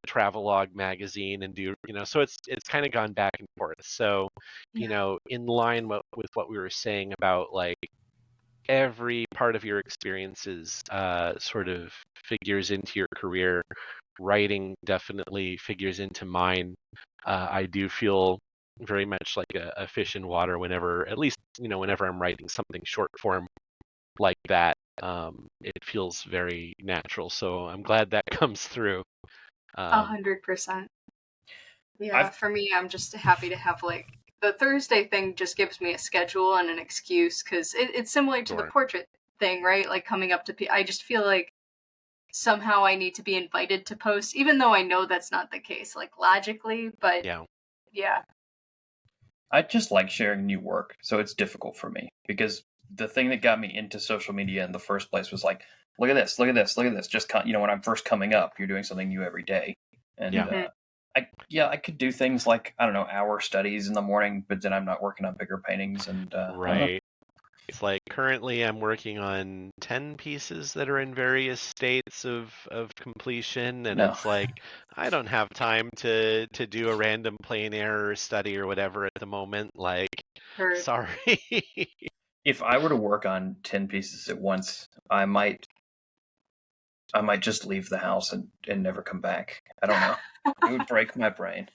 travelogue magazine and do so it's kind of gone back and forth. So in line with what we were saying about like every part of your experiences sort of figures into your career. Writing definitely figures into mine. I do feel very much like a fish in water whenever, at least whenever I'm writing something short form like that. It feels very natural, so I'm glad that comes through. 100%. Yeah, for me, I'm just happy to have like the Thursday thing just gives me a schedule and an excuse because it's similar to the Sure. portrait thing, right? Like coming up to I just feel like somehow I need to be invited to post, even though I know that's not the case, like logically, but Yeah. yeah. I just like sharing new work, so it's difficult for me because the thing that got me into social media in the first place was like, look at this, look at this, look at this. Just when I'm first coming up, you're doing something new every day, and Yeah. Mhm. I could do things like I don't know hour studies in the morning, but then I'm not working on bigger paintings, and I don't know. Right. It's like currently I'm working on 10 pieces that are in various states of completion, and No. it's like I don't have time to do a random plein air study or whatever at the moment. Like, Heard. sorry. If I were to work on 10 pieces at once, I might just leave the house and never come back. I don't know. It would break my brain.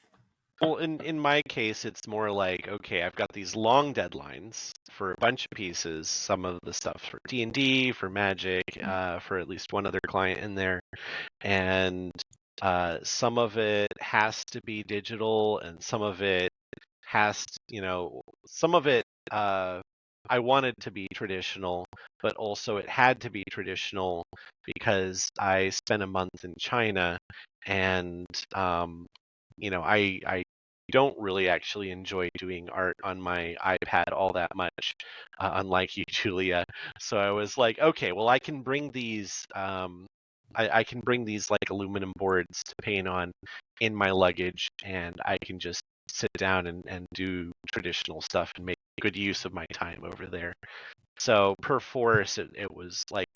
Well, in my case, it's more like, okay, I've got these long deadlines for a bunch of pieces. Some of the stuff for D&D, for Magic, for at least one other client in there, and some of it has to be digital, and some of it some of it I wanted to be traditional, but also it had to be traditional because I spent a month in China, and I don't really actually enjoy doing art on my iPad all that much, unlike you, Julia. So I was like, okay, well, I can bring these. I can bring these like aluminum boards to paint on in my luggage, and I can just sit down and do traditional stuff and make good use of my time over there. So per force, it was like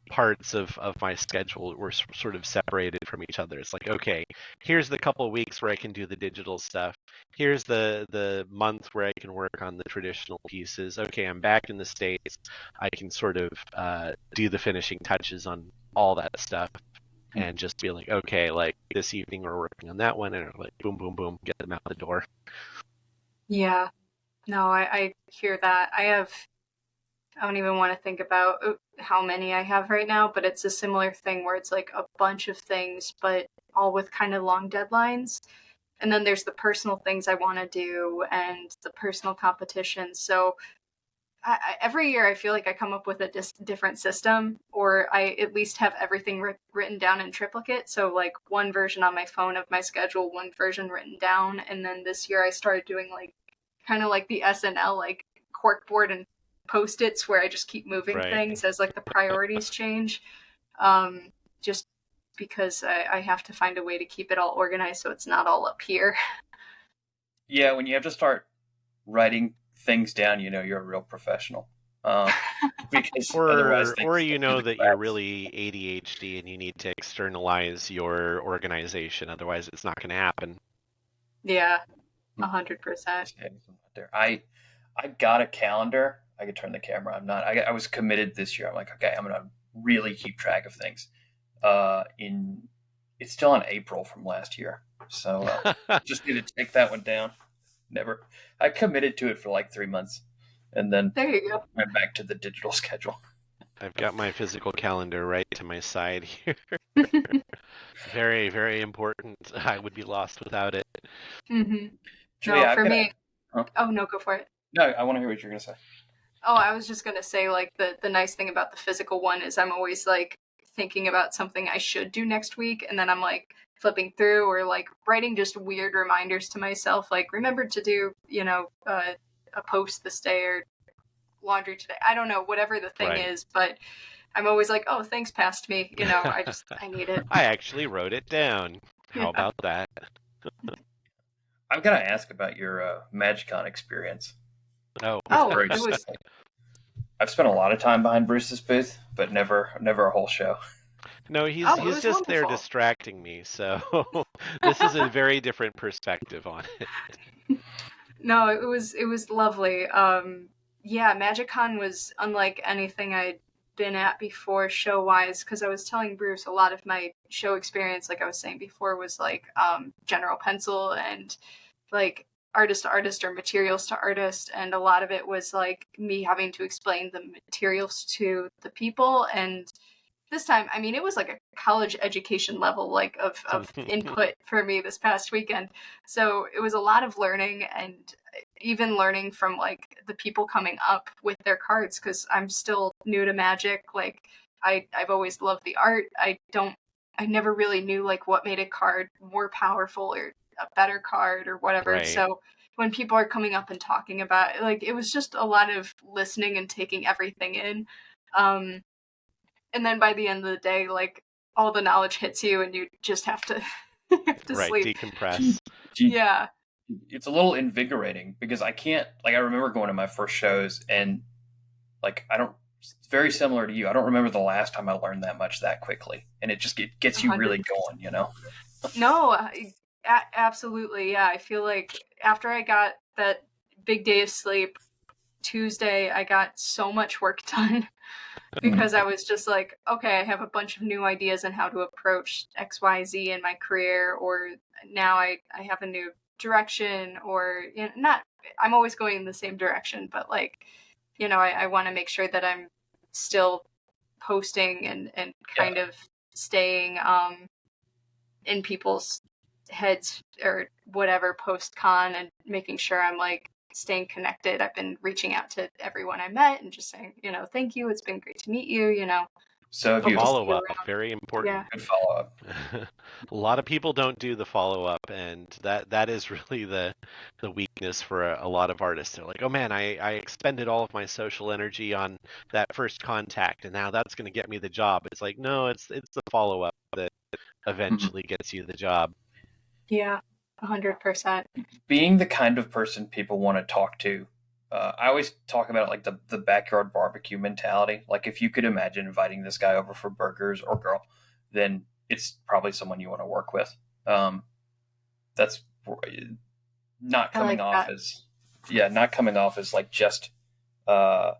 parts of my schedule were sort of separated from each other. It's like, okay, here's the couple of weeks where I can do the digital stuff. Here's the month where I can work on the traditional pieces. Okay, I'm back in the States. I can sort of do the finishing touches on all that stuff and just be like, okay, like this evening we're working on that one, and like boom, boom, boom, get them out the door. Yeah. No, I hear that. I don't even want to think about how many I have right now, but it's a similar thing where it's like a bunch of things, but all with kind of long deadlines. And then there's the personal things I want to do and the personal competitions. So every year I feel like I come up with a different system, or I at least have everything written down in triplicate. So like one version on my phone of my schedule, one version written down. And then this year I started doing like kind of like the SNL, like corkboard and post-its where I just keep moving Right. things as like the priorities change. Just because I have to find a way to keep it all organized so it's not all up here. Yeah, when you have to start writing things down, you're a real professional. Because otherwise Or things you slip through know the that you're cracks. really ADHD and you need to externalize your organization, otherwise it's not going to happen. Yeah, 100%. There. I got a calendar. I could turn the camera. I was committed this year. I'm like, okay, I'm gonna really keep track of things. In It's still in April from last year, so just need to take that one down. Never. I committed to it for like 3 months, and then There you go. went back to the digital schedule. I've got my physical calendar right to my side here. Very, very important. I would be lost without it. hmm Julia, No, I've for got a. me, Huh? oh no, go for it. No, I want to hear what you're gonna say. Oh, I was just gonna say, like, the nice thing about the physical one is I'm always like thinking about something I should do next week, and then I'm like flipping through or like writing just weird reminders to myself, like remember to do, a post this day or laundry today. I don't know, whatever the thing Right. is, but I'm always like, oh, things passed me. I need it. I actually wrote it down. How Yeah. about that? I've got to ask about your MagicCon experience Oh, with Oh, it Bruce. was. I've spent a lot of time behind Bruce's booth, but never a whole show. no, Oh, it he's was just there wonderful. distracting me. So this is a very different perspective on it. No, it was lovely. Yeah, MagicCon was unlike anything I'd been at before show wise, because I was telling Bruce a lot of my show experience, like I was saying before, was like general pencil and like artist to artist or materials to artist, and a lot of it was like me having to explain the materials to the people. And this time, I mean, it was like a college education level like of input for me this past weekend. So it was a lot of learning, and even learning from like the people coming up with their cards, because I'm still new to Magic. Like I've always loved the art. I never really knew like what made a card more powerful or a better card or whatever. Right. So when people are coming up and talking about it, like, it was just a lot of listening and taking everything in. And then by the end of the day, like, all the knowledge hits you and you just have to you have to Right. sleep. Decompress. Yeah. It's a little invigorating because I can't, like, I remember going to my first shows and, like, I don't, it's very similar to you. I don't remember the last time I learned that much that quickly. And it just gets you really 100%. going, you know? No, absolutely. Yeah. I feel like after I got that big day of sleep, Tuesday, I got so much work done because I was just like, okay, I have a bunch of new ideas on how to approach XYZ in my career, or now I have a new direction, or, you know, not, I'm always going in the same direction, but like, you know, I want to make sure that I'm still posting and kind Yeah. of staying in people's heads or whatever post con, and making sure I'm like staying connected. I've been reaching out to everyone I met and just saying, you know, thank you. It's been great to meet you. You know, So if hope you, to see Follow you up, around. very important. Yeah. good follow up. A lot of people don't do the follow up, and that is really the weakness for a lot of artists. They're like, oh man, I expended all of my social energy on that first contact, and now that's going to get me the job. It's like, no, it's the follow up that eventually gets you the job. Yeah. 100%. Being the kind of person people want to talk to. I always talk about like the backyard barbecue mentality. Like if you could imagine inviting this guy over for burgers or girl, then it's probably someone you want to work with. That's not I coming like off that. as, yeah, not coming off as like uh,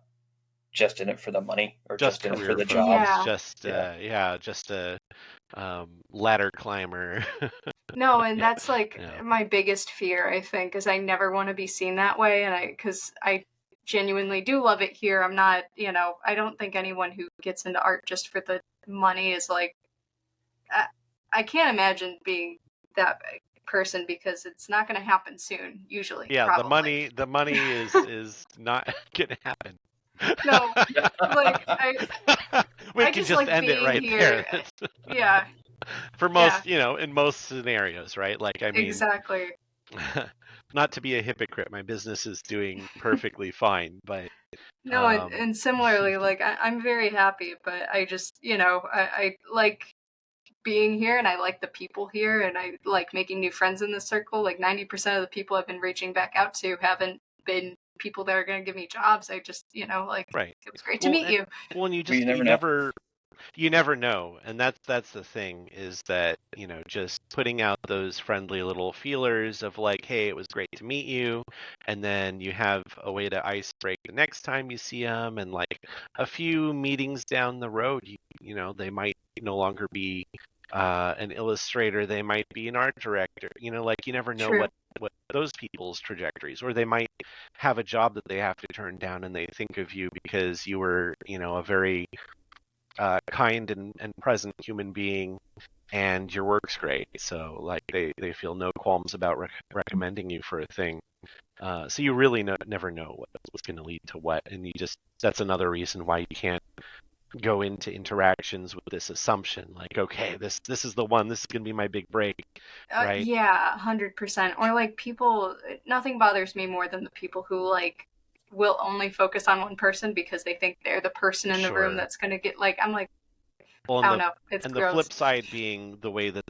just in it for the money or Just just in it for career the job. focused, Yeah. just Yeah. just a ladder climber. No, and that's like Yeah. my biggest fear, I think, is I never want to be seen that way. And because I genuinely do love it here. I'm not, you know, I don't think anyone who gets into art just for the money is like, I can't imagine being that person, because it's not going to happen soon, usually, Yeah, probably. the money is not gonna happen. No, Yeah. like, We I can just just like end it being right there. here. Yeah, For yeah, most, in most scenarios, right? Like, I mean, exactly. not to be a hypocrite, my business is doing perfectly fine, but No, um, and similarly, like, I'm very happy, but I just, you know, I like being here, and I like the people here, and I like making new friends in this circle. Like 90% of the people I've been reaching back out to haven't been people that are going to give me jobs. I just, you know, like, right. it was great to Well, meet you. and Well, you never know. you never know, and that's the thing, is that just putting out those friendly little feelers of like, hey, it was great to meet you, and then you have a way to ice break the next time you see them, and like a few meetings down the road, they might no longer be an illustrator, they might be an art director, like you never know True. what those people's trajectories, or they might have a job that they have to turn down, and they think of you because you were a very kind and present human being, and your work's great. So like they feel no qualms about recommending you for a thing. So you really never know what's going to lead to what, and that's another reason why you can't go into interactions with this assumption, like, okay, this is the one, this is going to be my big break, right? Yeah, 100%. Or like people, nothing bothers me more than the people who like will only focus on one person because they think they're the person in the room Sure. that's going to get, like, I'm like, Well, I don't know, it's and the gross. flip side being the way that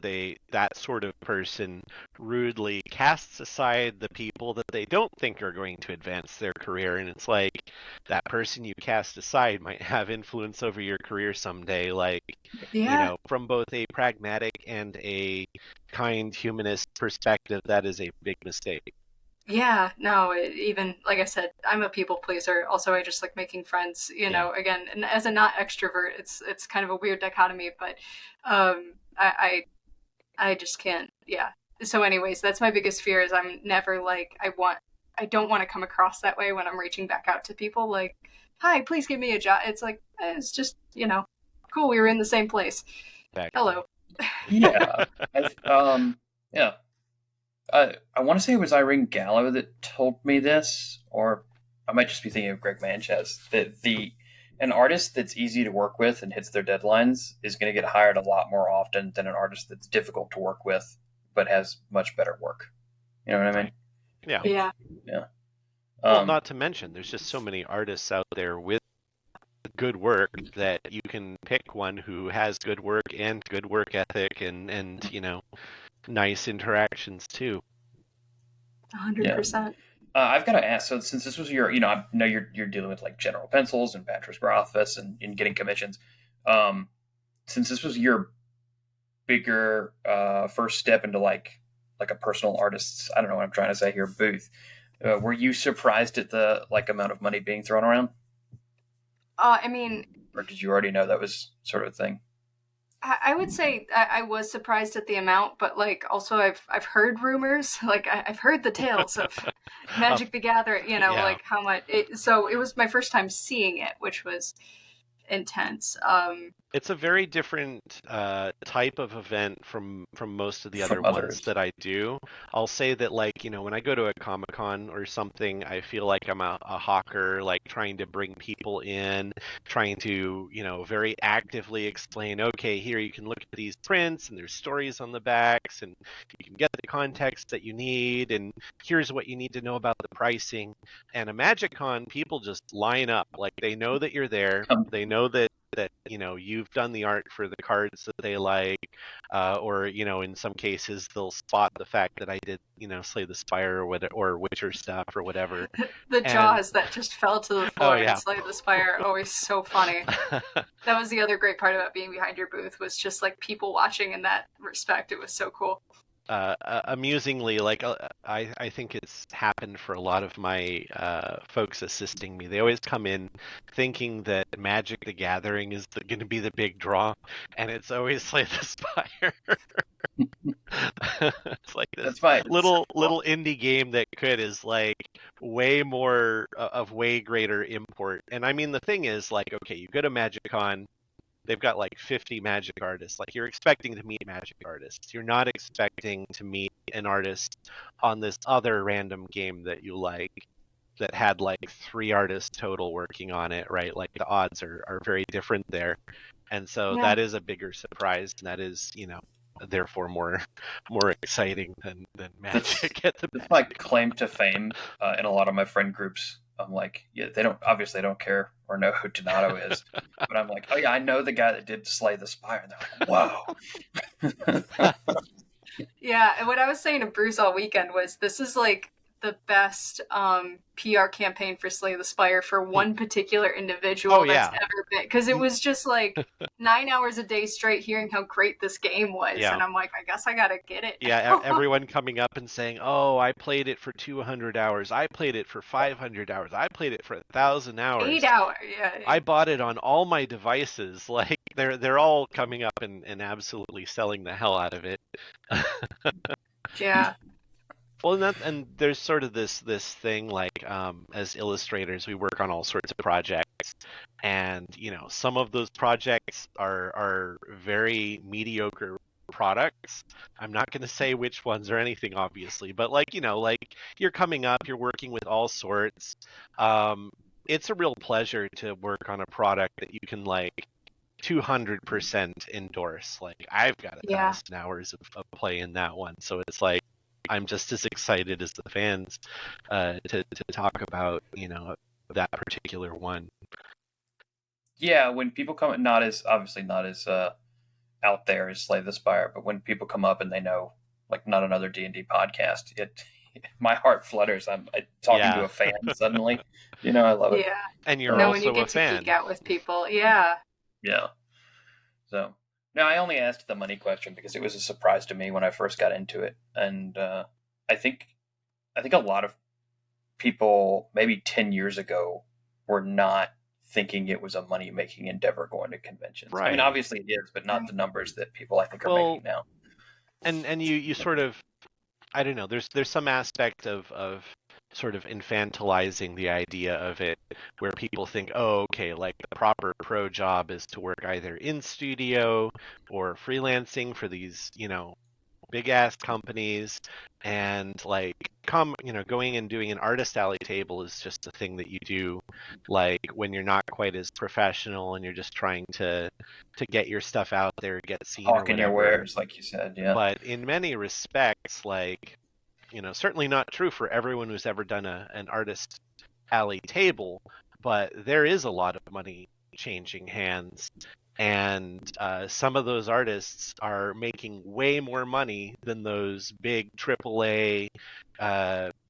that sort of person rudely casts aside the people that they don't think are going to advance their career, and it's like that person you cast aside might have influence over your career someday, like, Yeah. from both a pragmatic and a kind humanist perspective, that is a big mistake. Yeah, no, even like I said, I'm a people pleaser. Also, I just like making friends, you Yeah. know, again, and as a not extrovert, it's kind of a weird dichotomy, but I just can't. Yeah. So anyways, that's my biggest fear, is I'm never like, I don't want to come across that way when I'm reaching back out to people like, "Hi, please give me a job." It's like, it's just, you know, cool, we were in the same place. Exactly. Hello. Yeah. I, yeah. I want to say it was Irene Gallo that told me this, or I might just be thinking of Greg Manches. That the an artist that's easy to work with and hits their deadlines is going to get hired a lot more often than an artist that's difficult to work with but has much better work. You know what I mean? Right. Yeah. Like, Yeah. yeah. Well, Um, not to mention, there's just so many artists out there with good work that you can pick one who has good work and good work ethic and nice interactions too. yeah. 100%. I've got to ask. So since this was your, I know you're dealing with like General Pencils and Patras Rothfuss and getting commissions. Um, since this was your bigger first step into like a personal artist's, I don't know what I'm trying to say here, booth. Were you surprised at the like amount of money being thrown around, I mean, or did you already know that was sort of a thing? I would say I was surprised at the amount, but like also I've heard rumors, like I've heard the tales of Uh, Magic the Gathering, yeah. like how much so it was my first time seeing it, which was intense. It's a very different type of event from most of the other From ones others? that I do. I'll say that like, when I go to a Comic-Con or something, I feel like I'm a hawker, like trying to bring people in, trying to, very actively explain, okay, here you can look at these prints and there's stories on the backs and you can get the context that you need and here's what you need to know about the pricing. And a Magic Con, people just line up, like they know that you're there. Um, They know that you've done the art for the cards that they like, or in some cases they'll spot the fact that I did Slay the Spire or whatever, or Witcher stuff or whatever. the And jaws that just fell to the oh floor and yeah. Slay the Spire, always so funny. That was the other great part about being behind your booth was just like people watching in that respect. It was so cool. Amusingly, like I think it's happened for a lot of my folks assisting me. They always come in thinking that Magic the Gathering is going to be the big draw, and it's always Slay the Spire. It's like this that's my little indie game that is like way more of way greater import. And I mean the thing is like, okay, you go to MagicCon, they've got like 50 magic artists. Like you're expecting to meet magic artists. You're not expecting to meet an artist on this other random game that you like that had like 3 artists total working on it, right? Like the odds are very different there. And so Yeah. that is a bigger surprise, and that is, therefore more exciting than that's magic at the that's my magic. claim to fame in a lot of my friend groups. I'm like, yeah, they don't care or know who Donato is, but I'm like, oh yeah, I know the guy that did Slay the Spire. And they're like, whoa. Yeah, and what I was saying to Bruce all weekend was this is like the best PR campaign for Slay the Spire for one particular Oh individual that's yeah. ever been. Because it was just like 9 hours a day straight hearing how great this game was. Yeah. And I'm like, I guess I gotta get it Yeah, now. everyone coming up and saying, "Oh, I played it for 200 hours. I played it for 500 hours. I played it for 1,000 8 hours. hours. Yeah. I bought it on all my devices." Like they're all coming up and absolutely selling the hell out of it. Yeah. Well, and there's sort of this thing like as illustrators, we work on all sorts of projects, and some of those projects are very mediocre products. I'm not going to say which ones or anything, obviously, but like like you're coming up, you're working with all sorts. Um, it's a real pleasure to work on a product that you can like 200% endorse. Like I've got a Yeah. thousand hours of play in that one, so it's like I'm just as excited as the fans to talk about that particular one. Yeah, when people come, not as obviously not as out there as Slay the Spire, but when people come up and they know like not another D&D podcast, it my heart flutters. I'm talking to Yeah, a fan suddenly. I love it. Yeah. and you're No, Um, when you also a get to geek fan. out with people. Yeah. yeah. So now I only asked the money question because it was a surprise to me when I first got into it, and I think I think a lot of people maybe 10 years ago were not thinking it was a money making endeavor going to conventions. I mean, Right. obviously it is, but not Right. the numbers that people I think are Well, making now. and you sort of, I don't know. There's some aspect of sort of infantilizing the idea of it, where people think, oh, okay, like the proper pro job is to work either in studio or freelancing for these big ass companies, and like going and doing an artist alley table is just a thing that you do like when you're not quite as professional and you're just trying to get your stuff out there, get seen or Hawking your whatever. wares, like you said. Yeah. But in many respects, like, certainly not true for everyone who's ever done an artist alley table, but there is a lot of money changing hands. And some of those artists are making way more money than those big AAA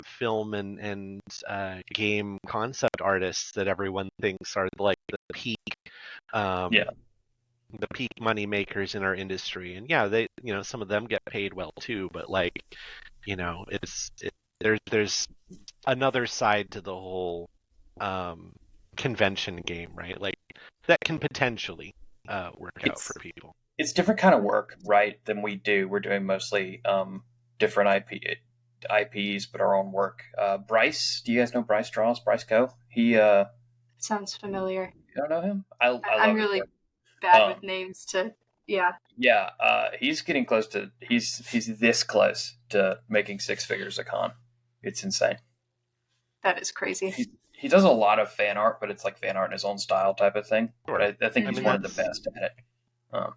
film and game concept artists that everyone thinks are like um, Yeah. the peak money makers in our industry. And yeah, they, some of them get paid well too, but like, there's another side to the whole convention game, right? Like that can potentially work out for It's people. it's different kind of work, right, than we do. We're doing mostly different IPs, but our own work. Bryce, do you guys know Bryce Draws? Bryce Go? He Sounds familiar. you don't know him? I I'm love his really work. bad Um, with names to, yeah, yeah, he's getting close to he's this close to making six figures a con. It's insane. that is crazy. He does a lot of fan art, but it's like fan art in his own style type of thing. Sure. But I think I he's mean, one of the that's best at it. Um,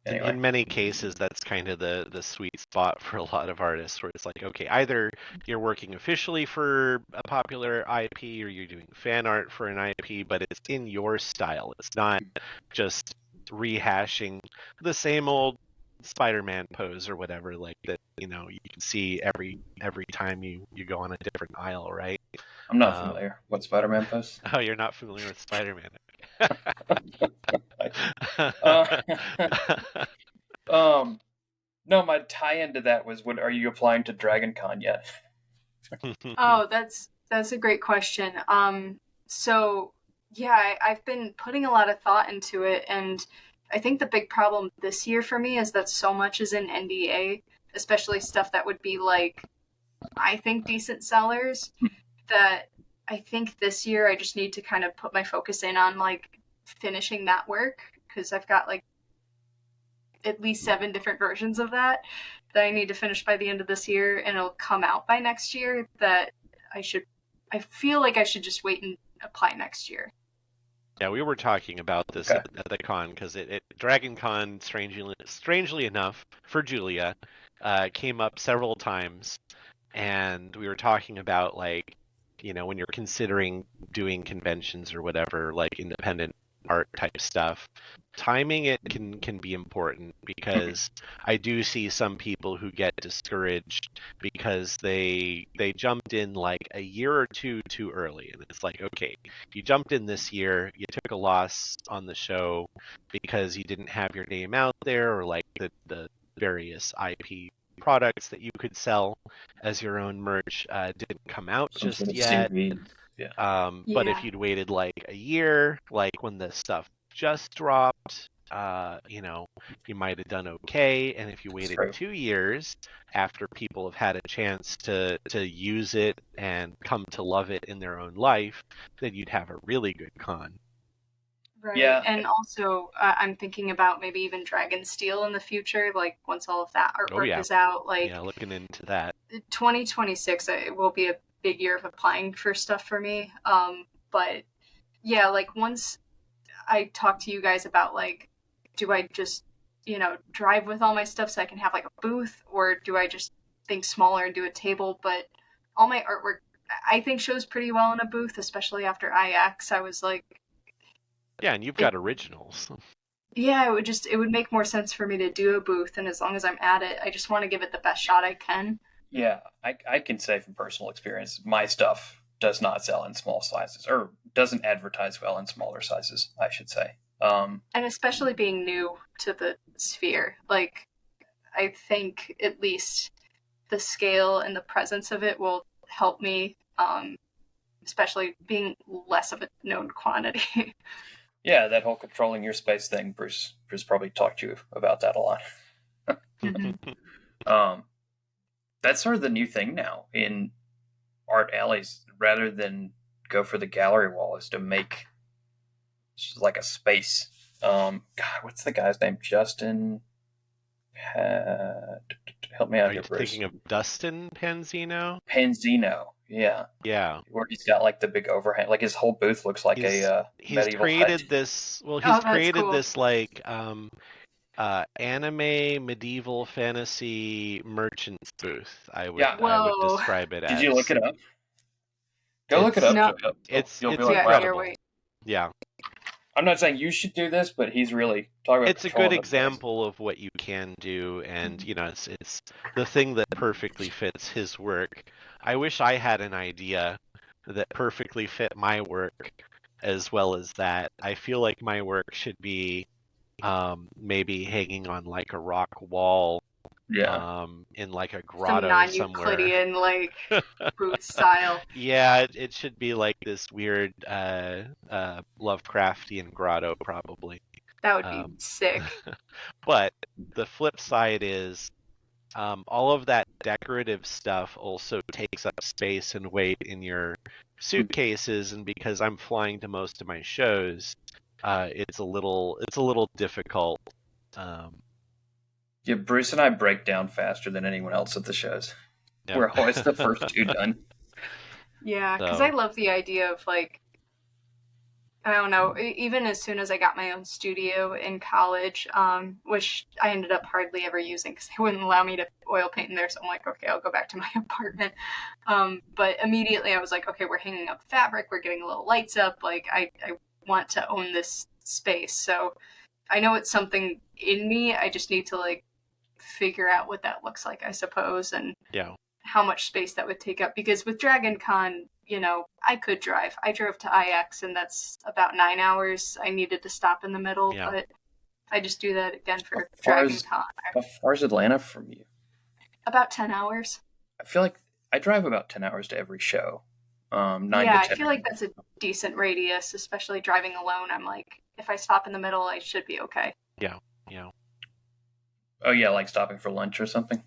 anyway, in many cases, that's kind of the sweet spot for a lot of artists, where it's like, okay, either you're working officially for a popular IP or you're doing fan art for an IP, but it's in your style. It's not just rehashing the same old Spider-Man pose or whatever, like that, you can see every time you go on a different aisle, right? I'm not Um, familiar. What Spider-Man post? oh, you're not familiar with Spider-Man. uh, um, no, my tie-in to that was, what are you applying to Dragon Con yet? Oh, that's a great question. So yeah, I've been putting a lot of thought into it, and I think the big problem this year for me is that so much is in NDA, especially stuff that would be like, I think, decent sellers, that I think this year I just need to kind of put my focus in on like finishing that work, because I've got like at least 7 different versions of that I need to finish by the end of this year, and it'll come out by next year. I feel like I should just wait and apply next year. Yeah, we were talking about this Okay. at the con because Dragon Con, strangely enough, for Julia, came up several times, and we were talking about like, when you're considering doing conventions or whatever, like independent art type stuff, timing it can be important, because I do see some people who get discouraged because they jumped in like a year or two too early, and it's like, okay, you jumped in this year, you took a loss on the show because you didn't have your name out there, or like the various IP products that you could sell as your own merch didn't come out Some sort just of yet. series. Yeah. But if Yeah. you'd waited like a year, like when the stuff just dropped, you might have done okay. And if you That's waited true. 2 years after people have had a chance to use it and come to love it in their own life, then you'd have a really good con. Right. Yeah. And also, I'm thinking about maybe even Dragon Steel in the future, like once all of that Oh artwork yeah, is out. yeah, Like looking into that. 2026 it will be a big year of applying for stuff for me. But yeah, like once I talk to you guys about like, do I just, drive with all my stuff so I can have like a booth, or do I just think smaller and do a table? But all my artwork, I think, shows pretty well in a booth, especially after IX. I was like, Yeah, and you've it, got originals. yeah, it would make more sense for me to do a booth, and as long as I'm at it, I just want to give it the best shot I can. Yeah. I can say from personal experience, my stuff does not sell in small sizes, or doesn't advertise well in smaller sizes, I should say. And especially being new to the sphere, like I think at least the scale and the presence of it will help me, especially being less of a known quantity. yeah, that whole controlling your space thing, Bruce probably talked to you about that a lot. Mhm. Um, that's sort of the new thing now in art alleys. Rather than go for the gallery wall, is to make like a space. God, what's the guy's name? Justin. Help me out Are you here, Bruce. thinking of Dustin Panzino? Panzino, yeah, Yeah. where he's got like the big overhang, like his whole booth looks like a He's medieval hut. created this, well, he's Oh, that's created cool. this like anime medieval fantasy merchants booth, Yeah, I would Whoa. describe it did you look as. it up? Go look it It's up, No. Julia. You'll be it's like, Yeah, wow. here, incredible. wait. Yeah. I'm not saying you should do this, but he's really talking about It's a good controlling the place. example of what you can do, and it's the thing that perfectly fits his work. I wish I had an idea that perfectly fit my work as well as that. I feel like my work should be maybe hanging on like a rock wall Yeah, in like a Some grotto somewhere. non-Euclidean, like, booth style. Yeah, it should be like this weird Lovecraftian grotto probably. That would be Um, sick. but the flip side is all of that decorative stuff also takes up space and weight in your suitcases, and because I'm flying to most of my shows, it's a little difficult. Um, yeah. Bruce and I break down faster than anyone else at the shows. yeah. We're always the first two done. Yeah, because I So love the idea of, like, I don't know, even as soon as I got my own studio in college, which I ended up hardly ever using because they wouldn't allow me to oil paint in there. So I'm like, okay, I'll go back to my apartment. But immediately I was like, okay, we're hanging up fabric, we're getting little lights up. Like, I want to own this space. So I know it's something in me. I just need to, like, figure out what that looks like, I suppose, and yeah, how much space that would take up. Because with Dragon Con, I could drive. I drove to IX, and that's about 9 hours. I needed to stop in the middle, yeah. but I just do that again How for far Dragon is Con. how far is Atlanta from you? About 10 hours. I feel like I drive about 10 hours to every show. 9 Yeah, to I 10. feel like that's a decent radius, especially driving alone. I'm like, if I stop in the middle, I should be okay. Yeah, yeah. Oh yeah, like stopping for lunch or something.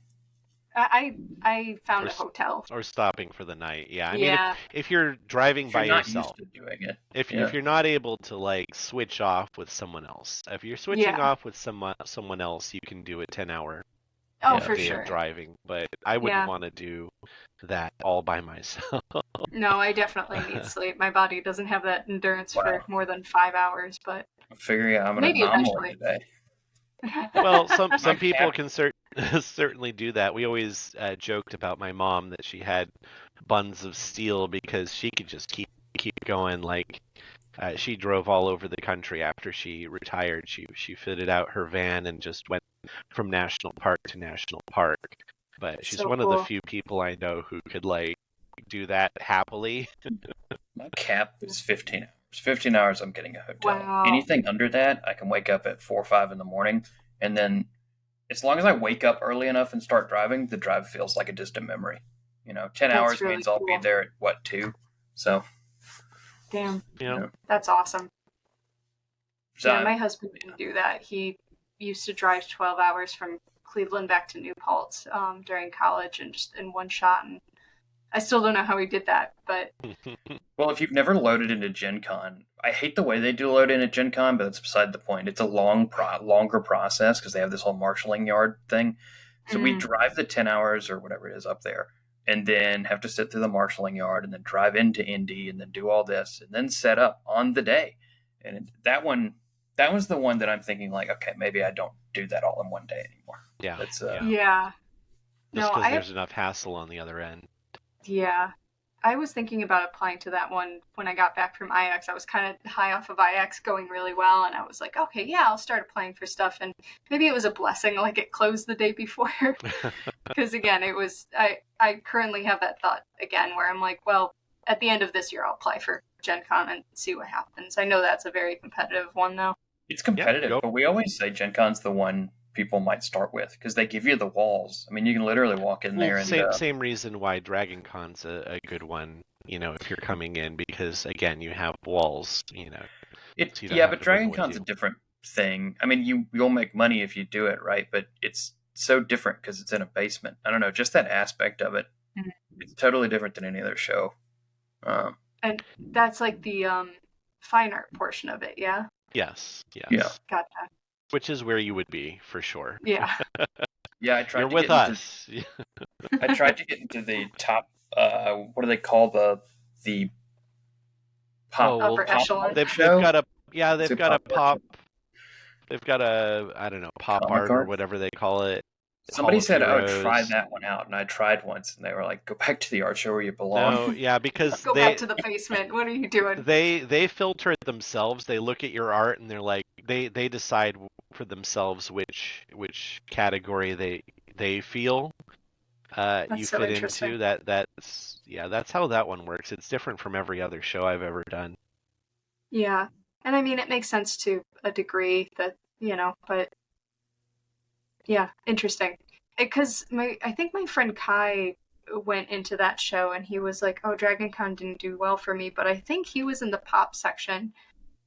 I found Or a hotel. or stopping for the night. Yeah, I mean, Yeah, if you're driving If by you're not used yourself, to doing it, if yeah, you're not able to like switch off with someone else, if you're switching yeah. off with someone else, you can do a 10-hour Oh, yeah. for day of sure. driving. But I wouldn't Yeah. want to do that all by myself. No, I definitely need sleep. My body doesn't have that endurance for Wow, more than 5 hours, but I'm figuring out I'm an maybe anomaly eventually. today. Well, My some people cap. can certainly do that. We always joked about my mom that she had buns of steel because she could just keep going. Like she drove all over the country after she retired. She fitted out her van and just went from national park to national park. But she's So one of the cool. few people I know who could like do that happily. My cap is 15 hours. 15 hours, I'm getting a hotel. Wow. Anything under that, I can wake up at 4 or 5 in the morning, and then as long as I wake up early enough and start driving, the drive feels like a distant memory. 10 That's hours really means I'll be cool. there at what 2. So Damn. You you know, know, That's awesome. so Yeah, my husband can do that. He used to drive 12 hours from Cleveland back to New Paltz during college and just in one shot. And I still don't know how he did that, but well, if you've never loaded into Gen Con, I hate the way they do load in at Gen Con, but that's beside the point. It's a longer process because they have this whole marshalling yard thing. So we mm, drive the 10 hours or whatever it is up there and then have to sit through the marshalling yard and then drive into Indy and then do all this and then set up on the day. And that was the one that I'm thinking like, okay, maybe I don't do that all in one day anymore. yeah, That's yeah. yeah. Just No, because there's enough hassle on the other end. yeah. I was thinking about applying to that one when I got back from IX. I was kind of high off of IX going really well, and I was like, okay, yeah, I'll start applying for stuff. And maybe it was a blessing, like it closed the day before. Because again, I currently have that thought again where I'm like, well, at the end of this year, I'll apply for Gen Con and see what happens. I know that's a very competitive one, though. It's Yeah, competitive, go. but we always say Gen Con's the one people might start with because they give you the walls. I mean, you can literally walk in Well, there and same reason why Dragon Con's a good one, if you're coming in, because again, you have walls, so you don't yeah, have but to bring them Dragon with Con's you. a different thing. I mean, you'll make money if you do it right, but it's so different because it's in a basement. I don't know, just that aspect of it. Mhm. It's totally different than any other show. Um, And that's like the fine art portion of it, yeah? Yes, yeah, yes. Gotcha. Which is where you would be for sure. Yeah. Yeah, You're with us. I tried to get into the top. What do they call the Oh well, Upper echelon. they've show? got a Is they've it got a art show? pop. They've got a, I don't know, pop Comic art or art? whatever they call it. Hall Somebody of said, "Oh, try Heroes. that one out," and I tried once, and they were like, "Go back to the art show where you belong." No, yeah, because Go back to the basement. What are you doing? they filter it themselves. They look at your art and they're like they decide for themselves which category they feel That's you so fit interesting. into. That's how that one works. It's different from every other show I've ever done. Yeah. And I mean, it makes sense to a degree that, but yeah, interesting. Because I think my friend Kai went into that show and he was like, "Oh, Dragon Con didn't do well for me," but I think he was in the pop section,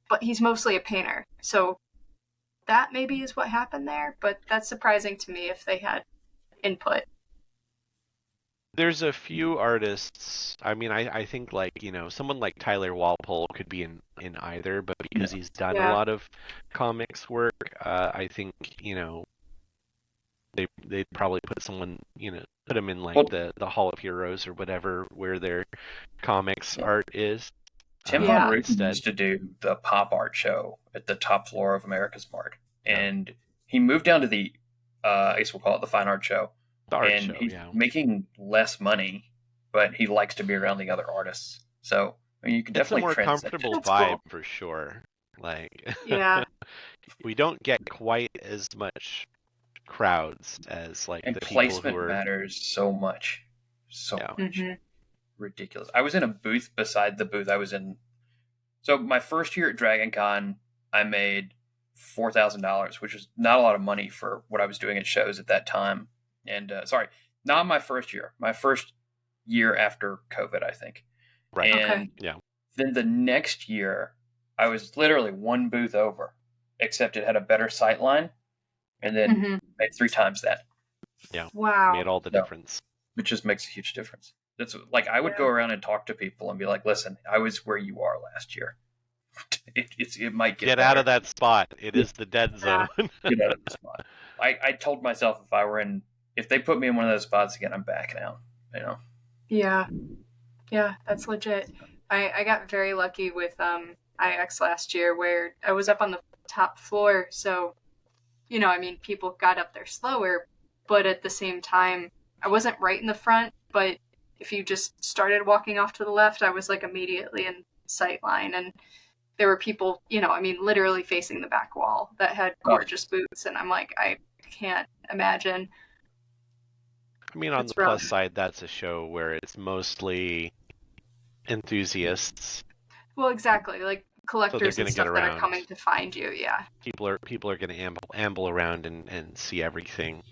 but he's mostly a painter. So that maybe is what happened there, but that's surprising to me if they had input. There's a few artists. I mean, I think like someone like Tyler Walpole could be in either, but because he's done a Yeah. lot of comics work, I think they'd probably put someone put him in like Well, the Hall of Heroes or whatever where their comics art is. Tim Yeah. Von Ruten Instead, used to do the pop art show at the top floor of America's Mart, Yeah. and he moved down to the, I guess we'll call it the fine art show, the art and show, he's yeah. making less money, but he likes to be around the other artists. So I mean, you can It's a definitely more transition. comfortable That's vibe cool. for sure. Like, Yeah. we don't get quite as much crowds as like And the people who placement are. matters so much, Yeah. much. Mhm. Ridiculous. I was in a booth beside the booth I was in. So my first year at Dragon Con, I made $4,000, which was not a lot of money for what I was doing at shows at that time. And sorry, not my first year. My first year after COVID, I think. Right. Okay. And Yeah. then the next year, I was literally one booth over, except it had a better sight line, and then Mhm. made 3 times that. Yeah. Wow. Made all the No. difference. It just makes a huge difference. That's like I would Yeah. go around and talk to people and be like, "Listen, I was where you are last year. It might Get out of that spot. It is the dead Yeah. zone. Get out of the spot." I told myself if they put me in one of those spots again, I'm backing out. Yeah. Yeah, that's legit. I got very lucky with IX last year where I was up on the top floor, so I mean people got up there slower, but at the same time I wasn't right in the front, but if you just started walking off to the left, I was like immediately in sight line, and there were people, I mean literally facing the back wall that had gorgeous boots, and I'm like, I can't imagine. I mean, on It's the plus rough. side, that's a show where it's mostly enthusiasts. Well, exactly. Like collectors gonna and get stuff that are around. coming to find you, yeah. People are going to amble around and see everything.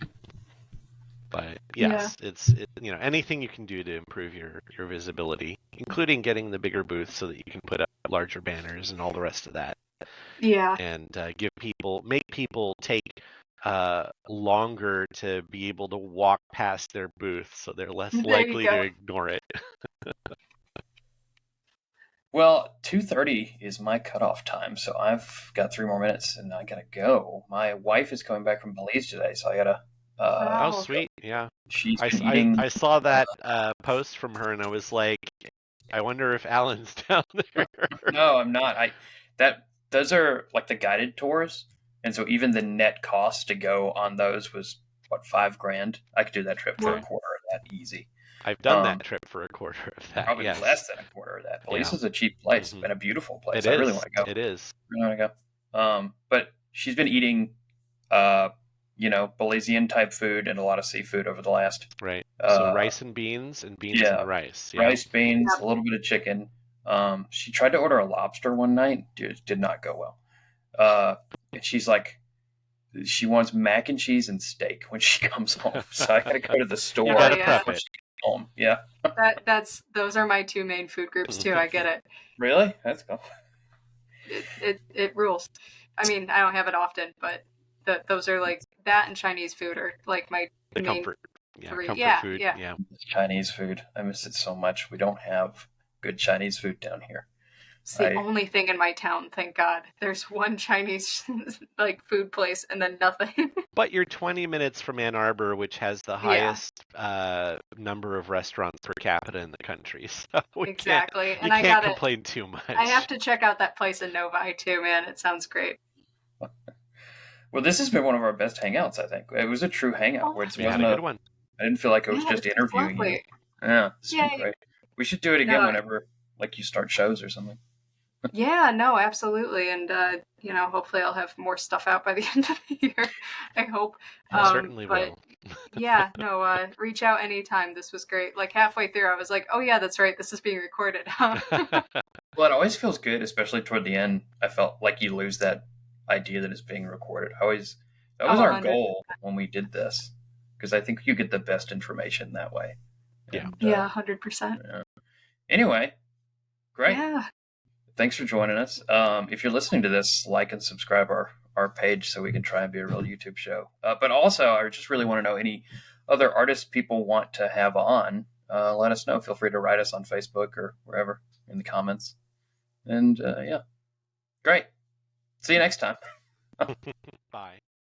But yes, it's anything you can do to improve your visibility, including getting the bigger booth so that you can put up larger banners and all the rest of that, Yeah. and make people take longer to be able to walk past their booth, so they're less There you likely go. to ignore it. Well, 2:30 is my cutoff time, so I've got 3 more minutes, and I gotta go. My wife is coming back from Belize today, so I gotta. Wow. Oh, sweet, yeah. She's been eating. I saw that post from her, and I was like, I wonder if Alan's down there. No, I'm not. Those are like the guided tours, and so even the net cost to go on those was what, $5,000. I could do that trip for a Yeah. quarter of that easy. I've done that trip for a quarter of that. Probably Yes. less than a quarter of that. Belize Yeah. is a cheap place Mhm. and a beautiful place. It I really is. want to go. It is. Really want to go. But she's been eating, Belizean type food and a lot of seafood over the last. Right. So rice and beans and beans yeah, and rice. Yeah. rice, beans, Yeah. a little bit of chicken. She tried to order a lobster one night. Dude, did not go well. And she's like, she wants mac and cheese and steak when she comes home. So I gotta go to the store You gotta yeah. prep it. home. Yeah. Those are my two main food groups too. I get it. Really? That's cool. It rules. I mean, I don't have it often, but those are like that and Chinese food are like my The main comfort. Yeah. three. Comfort Yeah, food. yeah. Chinese food. I miss it so much. We don't have good Chinese food down here. It's the only thing in my town, thank God. There's one Chinese like food place and then nothing. But you're 20 minutes from Ann Arbor, which has the Yeah, highest number of restaurants per capita in the country. So exactly. you And can't complain too I have much. to check out that place in Novi too, man. It sounds great. Well, this has been one of our best hangouts, I think. It was a true hangout where it We had wasn't a a, good one. I didn't feel like I was Yeah, just this is interviewing you. lovely. Yeah, this has been Yay. great. We should do it again No, whenever, like, you start shows or something. yeah, no, absolutely. And, hopefully I'll have more stuff out by the end of the year. I hope. You certainly But will. yeah, no, reach out anytime. This was great. Like halfway through, I was like, oh yeah, that's right. This is being recorded. Well, it always feels good, especially toward the end. I felt like you lose that idea that it's being recorded. That was Oh, our 100. goal when we did this, because I think you get the best information that way. Yeah. And, Yeah, 100%. yeah. Anyway, great. Yeah. Thanks for joining us. If you're listening to this, like and subscribe our page so we can try and be a real YouTube show. But also, I just really want to know any other artists people want to have on. Let us know. Feel free to write us on Facebook or wherever in the comments. And yeah, great. See you next time. Bye.